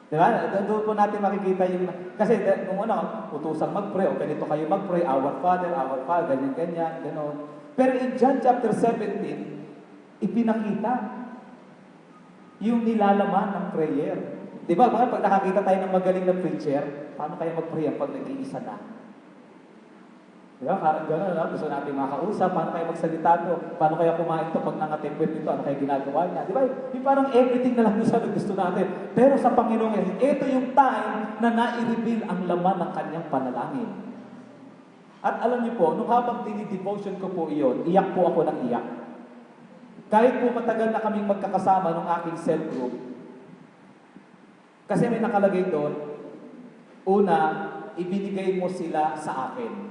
Di ba? Doon po natin makikita kasi nung utusang mag-pray, o ganito kayo mag-pray, Our Father, ganyan, gano'n. Pero in John chapter 17, ipinakita yung nilalaman ng prayer. Di ba? Pag nakakita tayo ng magaling na preacher, paano kaya mag-pray pag nag-iisa na? Diba? Parang gano'n, gusto natin makausap, paano kayo magsalita to, paano kaya kumain to pag nangatipid nito, ano kaya ginagawa niya. Diba? Yung parang everything na lang sa gusto natin. Pero sa Panginoon, ito yung time na nai-reveal ang laman ng kanyang panalangin. At alam niyo po, nung habang dini-devotion ko po iyon, iyak po ako ng iyak. Kahit po matagal na kaming magkakasama nung aking cell group, kasi may nakalagay doon, una, ibinigay mo sila sa akin.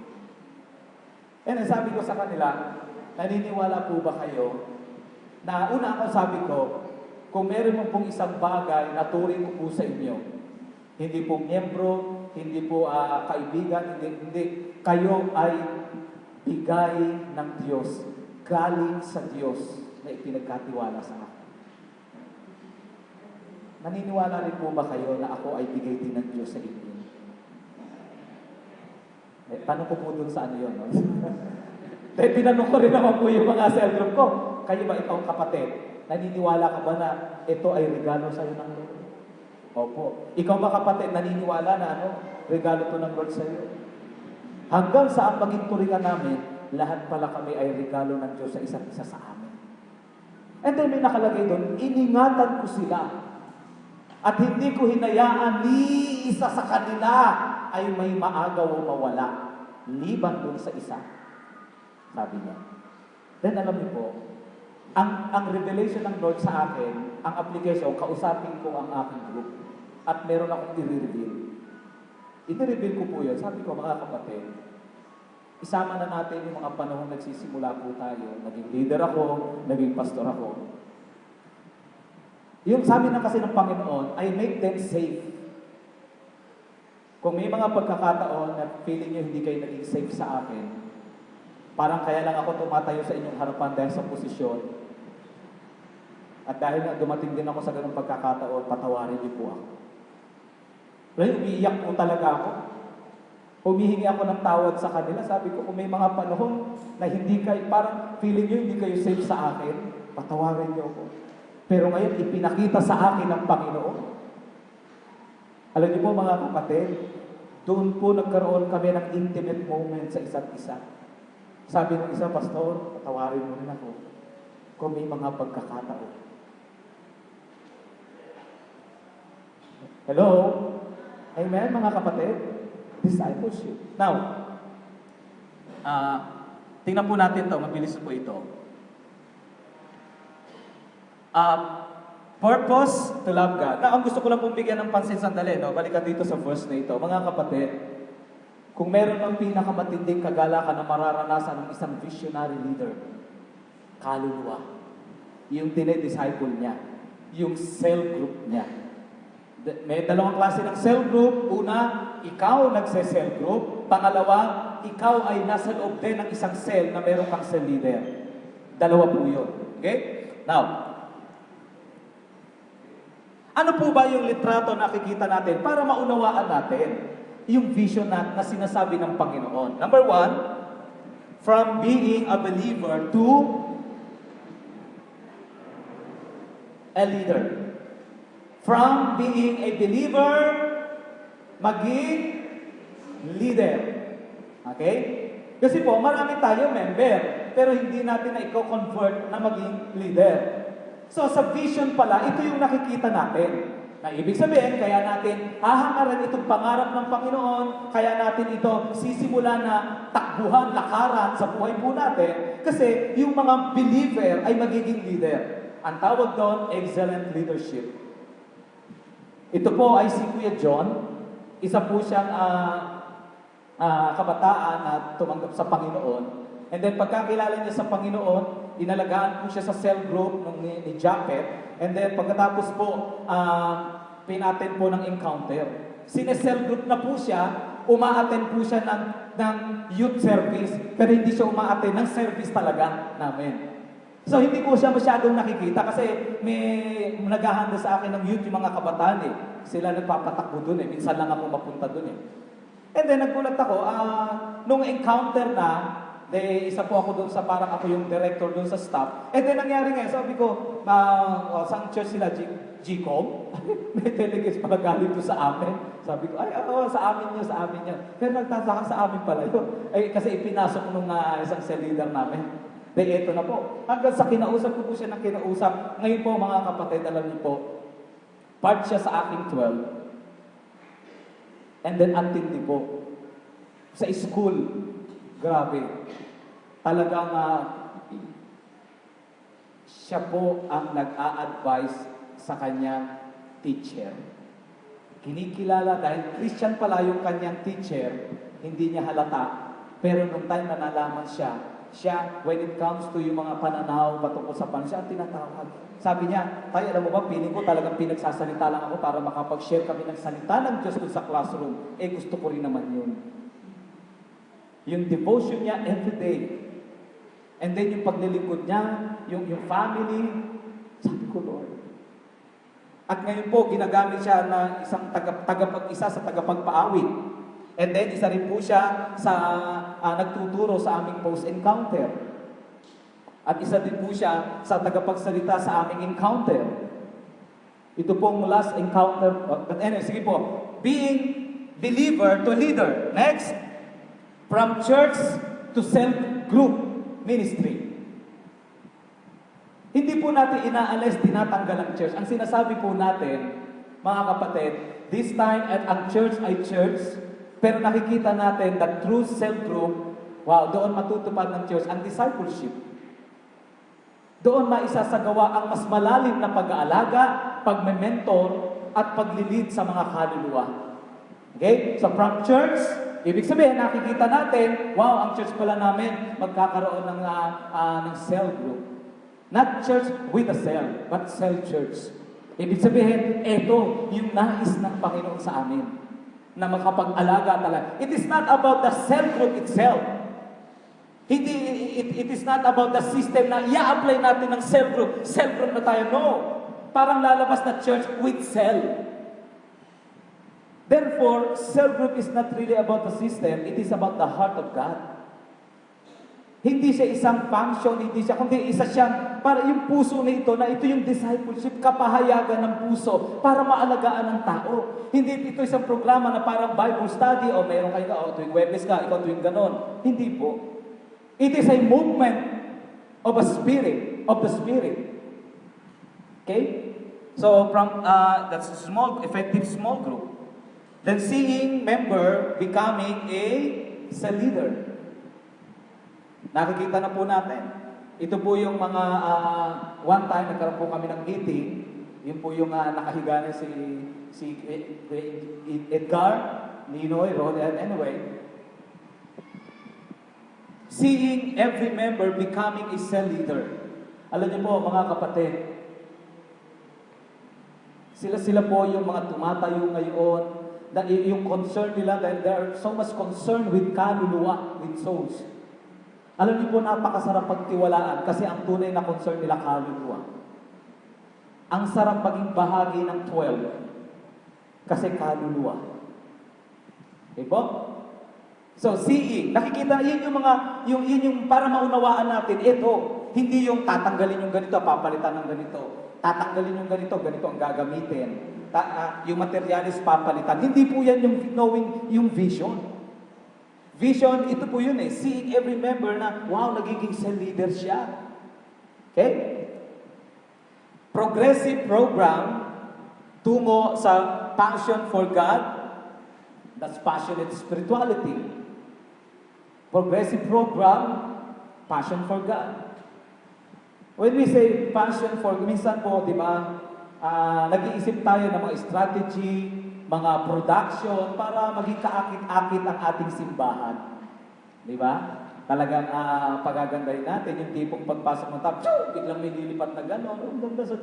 And sabi ko sa kanila, naniniwala po ba kayo na una ako sabi ko, kung meron mo pong isang bagay na turing ko po sa inyo, hindi po miyembro, hindi po kaibigan, hindi, kayo ay bigay ng Diyos, galing sa Diyos na ipinagkatiwala sa akin. Naniniwala rin po ba kayo na ako ay bigay din ng Diyos sa inyo? Tanong ko po dun sa ano yun, no? Dahil tinanong ko rin naman po yung mga cell group ko, kayo ba ikaw kapatid, naniniwala ka ba na ito ay regalo sa'yo ng Lord? Opo. Ikaw ba kapatid, naniniwala na regalo to ng Lord sa'yo? Hanggang saan maging turingan namin, lahat pala kami ay regalo ng Diyos sa isa't isa sa amin. And then may nakalagay doon, iningatan ko sila. At hindi ko hinayaan ni isa sa kanila ay may maagaw o mawala. Liban doon sa isa. Sabi niya. Then alam niyo po, ang revelation ng Lord sa akin, ang application, kausapin ko ang aking group. At meron akong i-reveal. I-reveal ko po yun. Sabi ko, mga kapatid, isama na natin yung mga panahon nagsisimula po tayo. Naging leader ako, naging pastor ako. Yung sabi na kasi ng Panginoon, I make them safe. Kung may mga pagkakataon na feeling nyo hindi kayo naging safe sa akin, parang kaya lang ako tumatayo sa inyong harapan dahil sa posisyon. At dahil na dumating din ako sa ganung pagkakataon, patawarin niyo po ako. Dahil umiiyak po talaga ako. Humihingi ako ng tawad sa kanila. Sabi ko, kung may mga panahon na hindi kayo, parang feeling nyo hindi kayo safe sa akin, patawarin niyo ako. Pero ngayon, ipinakita sa akin ng Panginoon. Alam niyo po mga kapatid, doon po nagkaroon kami ng intimate moment sa isa't isa. Sabi ng isa, Pastor, patawarin mo rin ako kung may mga pagkakataon. Hello? Amen, mga kapatid? Discipleship. Now, tingnan po natin ito, mabilis po ito. Purpose to love God. Now, ang gusto ko lang pong bigyan ng pansin sandali, no? Balikan dito sa verse na ito. Mga kapatid, kung meron ng pinakamatinding kagalakan na mararanasan ng isang visionary leader, kaluluwa. Yung dinedisciple niya. Yung cell group niya. May dalawang klase ng cell group. Una, ikaw nagse-cell group. Pangalawa, ikaw ay nasa loob din ng isang cell na meron kang cell leader. Dalawa po yun. Okay? Now, ano po ba yung litrato na nakikita natin para maunawaan natin yung vision na sinasabi ng Panginoon? Number one, from being a believer to a leader. From being a believer, maging leader. Okay? Kasi po, marami tayo member, pero hindi natin na i-convert na maging leader. So sa vision pala, ito yung nakikita natin. Na ibig sabihin, kaya natin hahangaran itong pangarap ng Panginoon, kaya natin ito sisimula na takbuhan, lakaran sa buhay po natin, kasi yung mga believer ay magiging leader. Ang tawag doon, excellent leadership. Ito po ay si Kuya John, isa po siyang kabataan na tumanggap sa Panginoon. And then pagkakilala niya sa Panginoon, inalagaan po siya sa cell group ni Japet. And then pagkatapos po, pinattend po ng encounter. Sine-cell group na po siya, uma-attend po siya ng youth service, pero hindi siya uma-attend ng service talaga namin. So hindi ko siya masyadong nakikita kasi may naghahanda sa akin ng youth yung mga kabataan eh. Sila nagpapatakbo dun eh. Minsan lang ako mapunta dun eh. And then naggulat ako, nung encounter na, isa po ako doon sa parang ako yung director doon sa staff. And then nangyari nga, sabi ko, saan church sila? GCOM? May delegates pala galing doon sa amin. Sabi ko, sa amin niya. Pero nagtataka sa amin pala yun. Kasi ipinasok nung isang cell leader namin. Eto na po. Hanggang sa kinausap ko po siya ng kinausap. Ngayon po mga kapatid, alam niyo po, part siya sa aking 12. And then antindi po. Sa school, grabe. Talagang siya po ang nag-a-advise sa kanyang teacher. Kinikilala dahil Christian pala yung kanyang teacher, hindi niya halata. Pero nung time na nalaman siya, when it comes to yung mga pananaw patungkol sa Panginoon, siya ang tinatawag. Sabi niya, tayo alam mo ba, piling ko talagang pinagsasalita lang ako para makapag-share kami ng salita ng Diyos sa classroom. Gusto ko rin naman yun. Yung devotion niya everyday. And then yung paglilingkod niya, yung family, sabi ko, Lord. At ngayon po, ginagamit siya na isang tagapag-isa sa tagapagpaawit. And then, isa rin po siya sa nagtuturo sa aming post-encounter. At isa din po siya sa tagapagsalita sa aming encounter. Ito pong last encounter. But anyway, sige po. Being believer to leader. Next. From church to self-group ministry. Hindi po natin inaalis, tinatanggal ang church. Ang sinasabi po natin, mga kapatid, this time at ang church ay church, pero nakikita natin that through self-group, wow, doon matutupad ng church ang discipleship. Doon maisasagawa ang mas malalim na pag-aalaga, pagme-mentor, at paglilid sa mga kaluluwa. Okay? So from church, ibig sabihin, nakikita natin, wow, ang church pala namin magkakaroon ng cell group. Not church with a cell, but cell church. Ibig sabihin, ito yung nais ng Panginoon sa amin na makapag-alaga talaga. It is not about the cell group itself. It is not about the system na i-apply natin ng cell group. Cell group na tayo. No. Parang lalabas na church with cell. Therefore, cell group is not really about the system. It is about the heart of God. Hindi siya isang function, kundi isa siyang, para yung puso na ito yung discipleship, kapahayagan ng puso, para maalagaan ng tao. Hindi ito isang programa na parang Bible study, o meron kayo, tuwing Webes ka, ikaw tuwing ganon. Hindi po. It is a movement of a spirit, of the Spirit. Okay? So, from, that's a small, effective small group. Then seeing member becoming a cell leader. Nakikita na po natin. Ito po yung mga, one time, nagkaroon po kami ng meeting. Yun po yung nakahiga na si Edgar, Ninoy, Rod, and anyway. Seeing every member becoming a cell leader. Alam niyo po, mga kapatid, sila po yung mga tumatayo ngayon, yung concern nila, dahil they are so much concerned with kaluluwa, with souls. Alam niyo po, napakasarap pagtiwalaan kasi ang tunay na concern nila kaluluwa. Ang sarap maging bahagi ng 12 kasi kaluluwa. Okay po? So, seeing, nakikita, yun yung para maunawaan natin, ito, hindi yung tatanggalin yung ganito, papalitan ng ganito. Tatanggalin yung ganito, ganito ang gagamitin. Yung materialis papalitan. Hindi po yan yung knowing, yung vision. Vision, ito po yun seeing every member na, wow, nagiging cell leader siya. Okay? Progressive program, tungo sa passion for God, that's passionate spirituality. Progressive program, passion for God. When we say passion for, minsan po, di ba, nag-iisip tayo ng mga strategy, mga production, para maging kaakit-akit ang ating simbahan. Di ba? Talagang pagagandahin natin, yung tipong pagpasok ng tap, biglang may lilipat na gano'n, ang ganda sa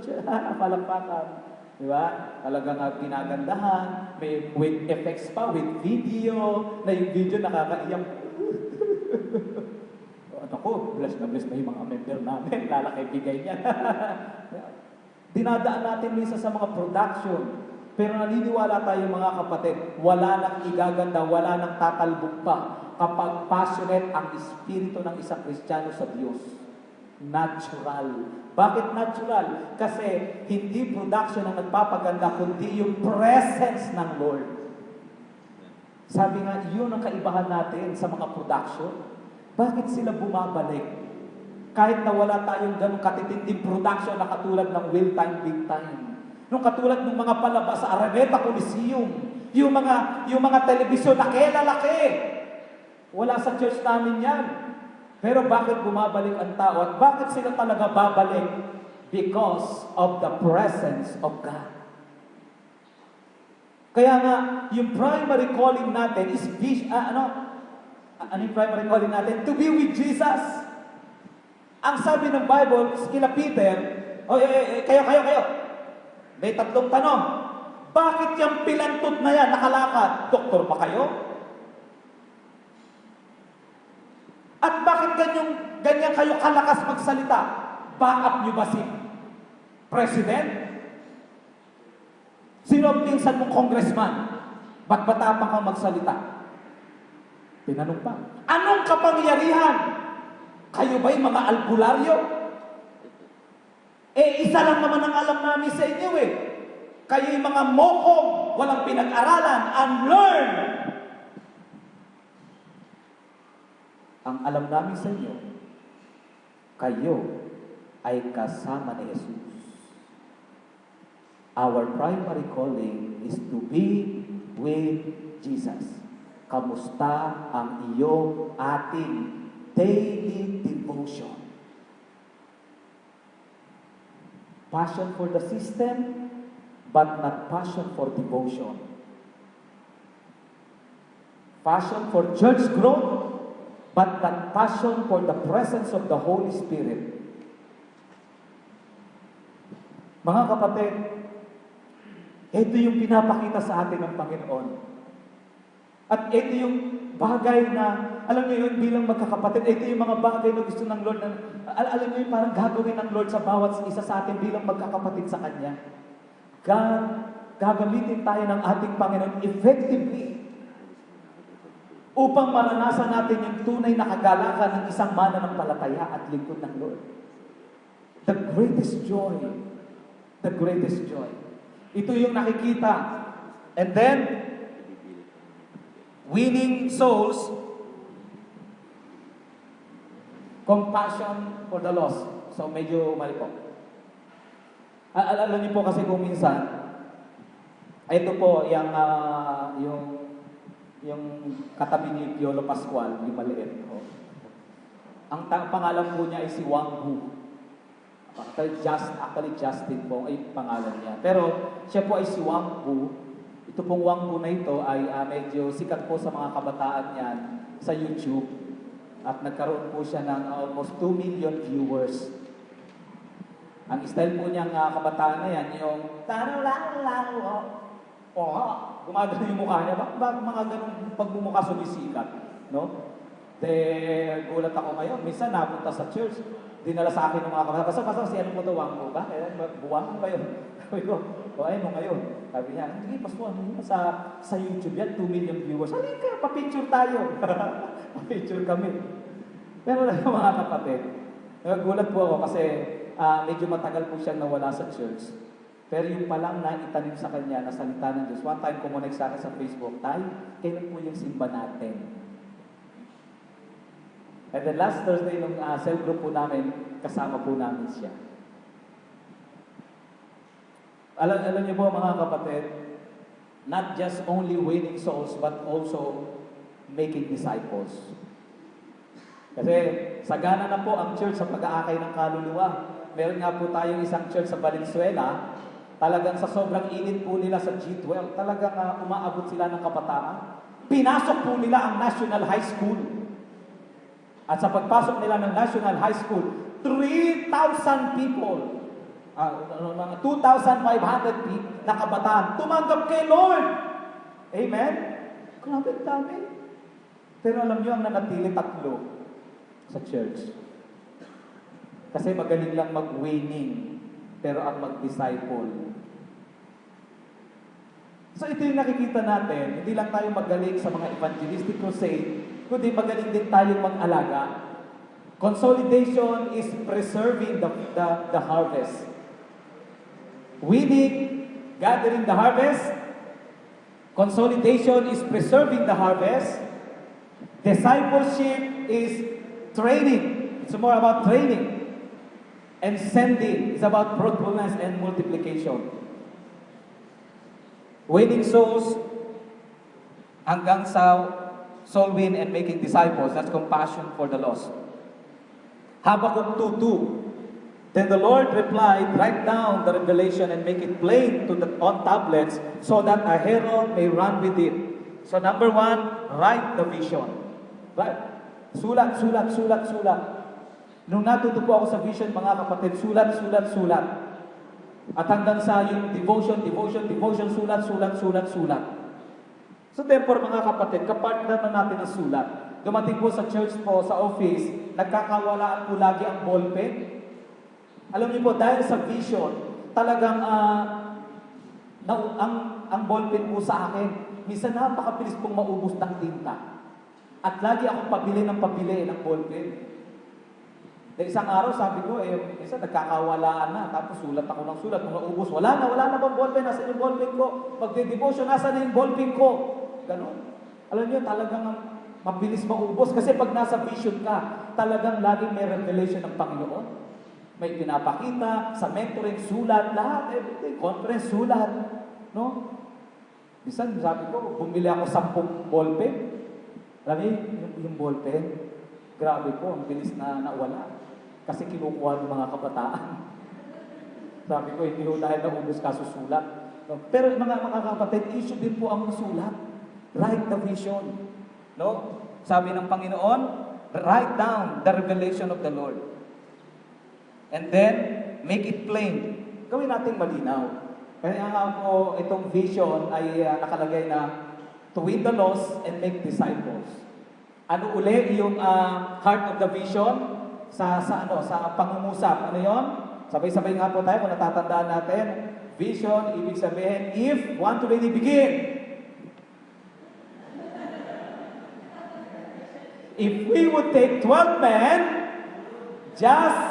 palakpakan. Di ba? Talagang ginagandahan, may with effects pa, with video, na yung video nakakaiyak. Ako, bless na yung mga member namin, lalaki bigay niya. Dinadaan natin minsan sa mga production. Pero naniniwala tayo mga kapatid, wala nang igaganda, wala nang tatalbog pa kapag passionate ang espiritu ng isang Kristiyano sa Diyos. Natural. Bakit natural? Kasi hindi production ang nagpapaganda, kundi yung presence ng Lord. Sabi nga, yun ang kaibahan natin sa mga production. Bakit sila bumabalik? Kahit na wala tayong ganong katitinding production na katulad ng Will Time, Big Time. Nung katulad ng mga palabas sa Araneta Coliseum, yung mga telebisyon na kilalaki. Wala sa church namin yan. Pero bakit bumabalik ang tao? At bakit sila talaga babalik? Because of the presence of God. Kaya nga, yung primary calling natin is ano yung primary calling natin? To be with Jesus. Ang sabi ng Bible, kila Peter, kayo. May 3 tanong. Bakit yung pilantot na yan nakalakad? Doktor ba kayo? At bakit ganyan kayo kalakas magsalita? Back-up nyo ba si President? Sino ang pinsan mong congressman? Ba't matapang kang magsalita? Tinanong pa, anong kapangyarihan? Kayo ba'y mga albularyo? Isa lang naman ang alam namin sa inyo eh. Kayo'y mga mokong, walang pinag-aralan, unlearned. Ang alam namin sa inyo, kayo ay kasama ni Jesus. Our primary calling is to be with Jesus. Kamusta ang iyong ating daily devotion? Passion for the system, but not passion for devotion. Passion for church growth, but not passion for the presence of the Holy Spirit. Mga kapatid, ito yung pinapakita sa atin ng Panginoon. At ito yung bagay na, alam niyo yun bilang magkakapatid, ito yung mga bagay na gusto ng Lord, na, alam niyo yun parang gagawin ng Lord sa bawat isa sa atin bilang magkakapatid sa Kanya. Gagamitin tayo ng ating Panginoon effectively upang maranasan natin yung tunay na kagalakan ng isang mananampalataya at lingkod ng Lord. The greatest joy. The greatest joy. Ito yung nakikita. And then, winning souls, compassion for the lost. So, medyo mali po. Alam niyo po kasi kung minsan, ito po yung katabi ni Piolo Pascual, yung maliit. Oh. Ang pangalan po niya ay si Wang Hu. Actually Justin po ay pangalan niya. Pero siya po ay si Wang Hu. Ito pong Wang Hu na ito ay medyo sikat po sa mga kabataan niyan sa YouTube. At nagkaroon po siya ng almost 2 million viewers. Ang style po niyang kabataan na yan, yung gumagano yung mukha niya. Bakit mga ganun pagmumukha sumisikat? No? Gulat ako ngayon. Minsan napunta sa church, dinala sa akin ng mga kabataan. Basta si ano mo ito, Wang mo ba? Buwang mo kayo. Sabi ko, ayun mo ngayon. Sabi niya, hindi, Pasko, sa YouTube yan, 2 million viewers. Halika, pa-picture tayo. Pa-picture kami. Pero mga kapatid, gulat po ako kasi medyo matagal po siyang nawala sa church. Pero yung palang naitanim sa kanya na salita ng Diyos, one time kumonek sa akin sa Facebook, tayo, kailan po yung simba natin? And then last Thursday, nung cell group po namin, kasama po namin siya. Alam niyo po mga kapatid, not just only winning souls, but also making disciples. Kasi sagana na po ang church sa pag-aakay ng kaluluwa. Meron nga po tayong isang church sa Valenzuela, talagang sa sobrang init po nila sa G12, talagang umaabot sila ng kabataan. Pinasok po nila ang National High School. At sa pagpasok nila ng National High School, 3,000 people, mga 2,500 people na kabataan, tumanggap kay Lord. Amen? Grabe dami. Pero alam niyo, ang nanatili 3 sa church. Kasi magaling lang mag-winning, pero ang mag-disciple. So ito yung nakikita natin, hindi lang tayo magaling sa mga evangelistic crusade, kundi magaling din tayong mag-alaga. Consolidation is preserving the harvest. Winning, gathering the harvest. Consolidation is preserving the harvest. Discipleship is training. It's more about training. And sending is about fruitfulness and multiplication. Winning souls hanggang sa soul win and making disciples. That's compassion for the lost. Habakkuk 2:2. Then the Lord replied, write down the revelation and make it plain on tablets so that a herald may run with it. So number 1, write the vision. Right? Sulat. Nung natuto po ako sa vision, mga kapatid, sulat. At hanggang sa yung devotion, sulat. So therefore, mga kapatid, kapartner na natin ang sulat. Dumating po sa church po, sa office, nagkakawalaan po lagi ang ballpen. Alam niyo po, dahil sa vision, talagang ang ballpen po sa akin, minsan napakabilis pong maubos ng tinta. At lagi akong pabili ng ballpen. Dahil isang araw, sabi ko, isa nagkakawalaan na, tapos sulat ako ng sulat, mga ubos, wala na bang ballpen, nasa yung ballpen ko? Magde-devotion, nasa na yung ballpen ko? Ganon. Alam niyo, talagang mabilis maubos, kasi pag nasa vision ka, talagang laging may revelation ng Panginoon. May pinapakita, sa mentoring, sulat, lahat, everything, conference, sulat. No? Minsan, sabi ko, bumili ako 10 ballpen. Alam niyo, yung ballpen, grabe po, ang bilis na nawala. Kasi kinukuha ng mga kabataan. Sabi ko, hindi ho dahil naubos kasusulat. No? Pero mga kapatid, issue din po ang sulat. Write the vision. No? Sabi ng Panginoon, write down the revelation of the Lord. And then, make it plain. Gawin natin malinaw. Kaya nga po, itong vision ay nakalagay na to win the lost and make disciples. Ano uli yung heart of the vision? Sa pangungusap. Ano yon? Sabay-sabay nga po tayo kung natatandaan natin. Vision, ibig sabihin, if, want to really begin. If we would take 12 men, just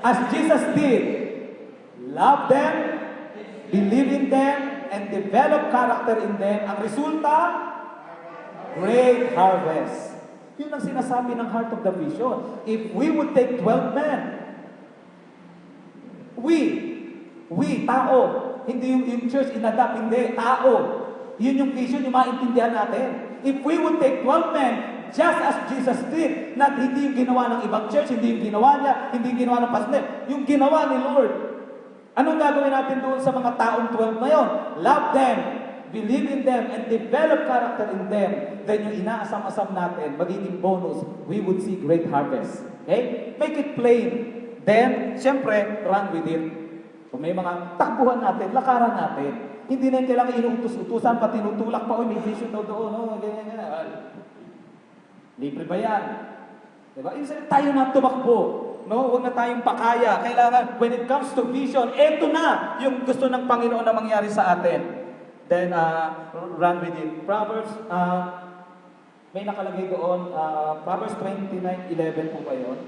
as Jesus did, love them, believe in them, and develop character in them, ang resulta, great harvest. Yun ang sinasabi ng heart of the vision. If we would take 12 men, we, tao, hindi yung church inadapt, hindi, tao. Yun yung vision, yung maintindihan natin. If we would take 12 men, just as Jesus did, not hindi yung ginawa ng ibang church, hindi yung ginawa niya, hindi yung ginawa ng pastor, yung ginawa ni Lord. Anong gagawin natin doon sa mga taong 12 na yun? Love them, believe in them, and develop character in them. Then yung inaasam-asam natin, magiging bonus, we would see great harvest. Okay? Make it plain. Then, siyempre, run with it. Kung may mga takbuhan natin, lakaran natin. Hindi na yung kailangan inuutos-utusan, pa tinutulak pa, may vision daw doon, ganyan. Libre ba yan? Diba? Isa tayo na tumakbo. No? Huwag na tayong pakaya. Kailangan, when it comes to vision, eto na yung gusto ng Panginoon na mangyari sa atin. Then, run with it. Proverbs, may nakalagay doon, Proverbs 29:11 po ba yun?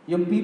Yung people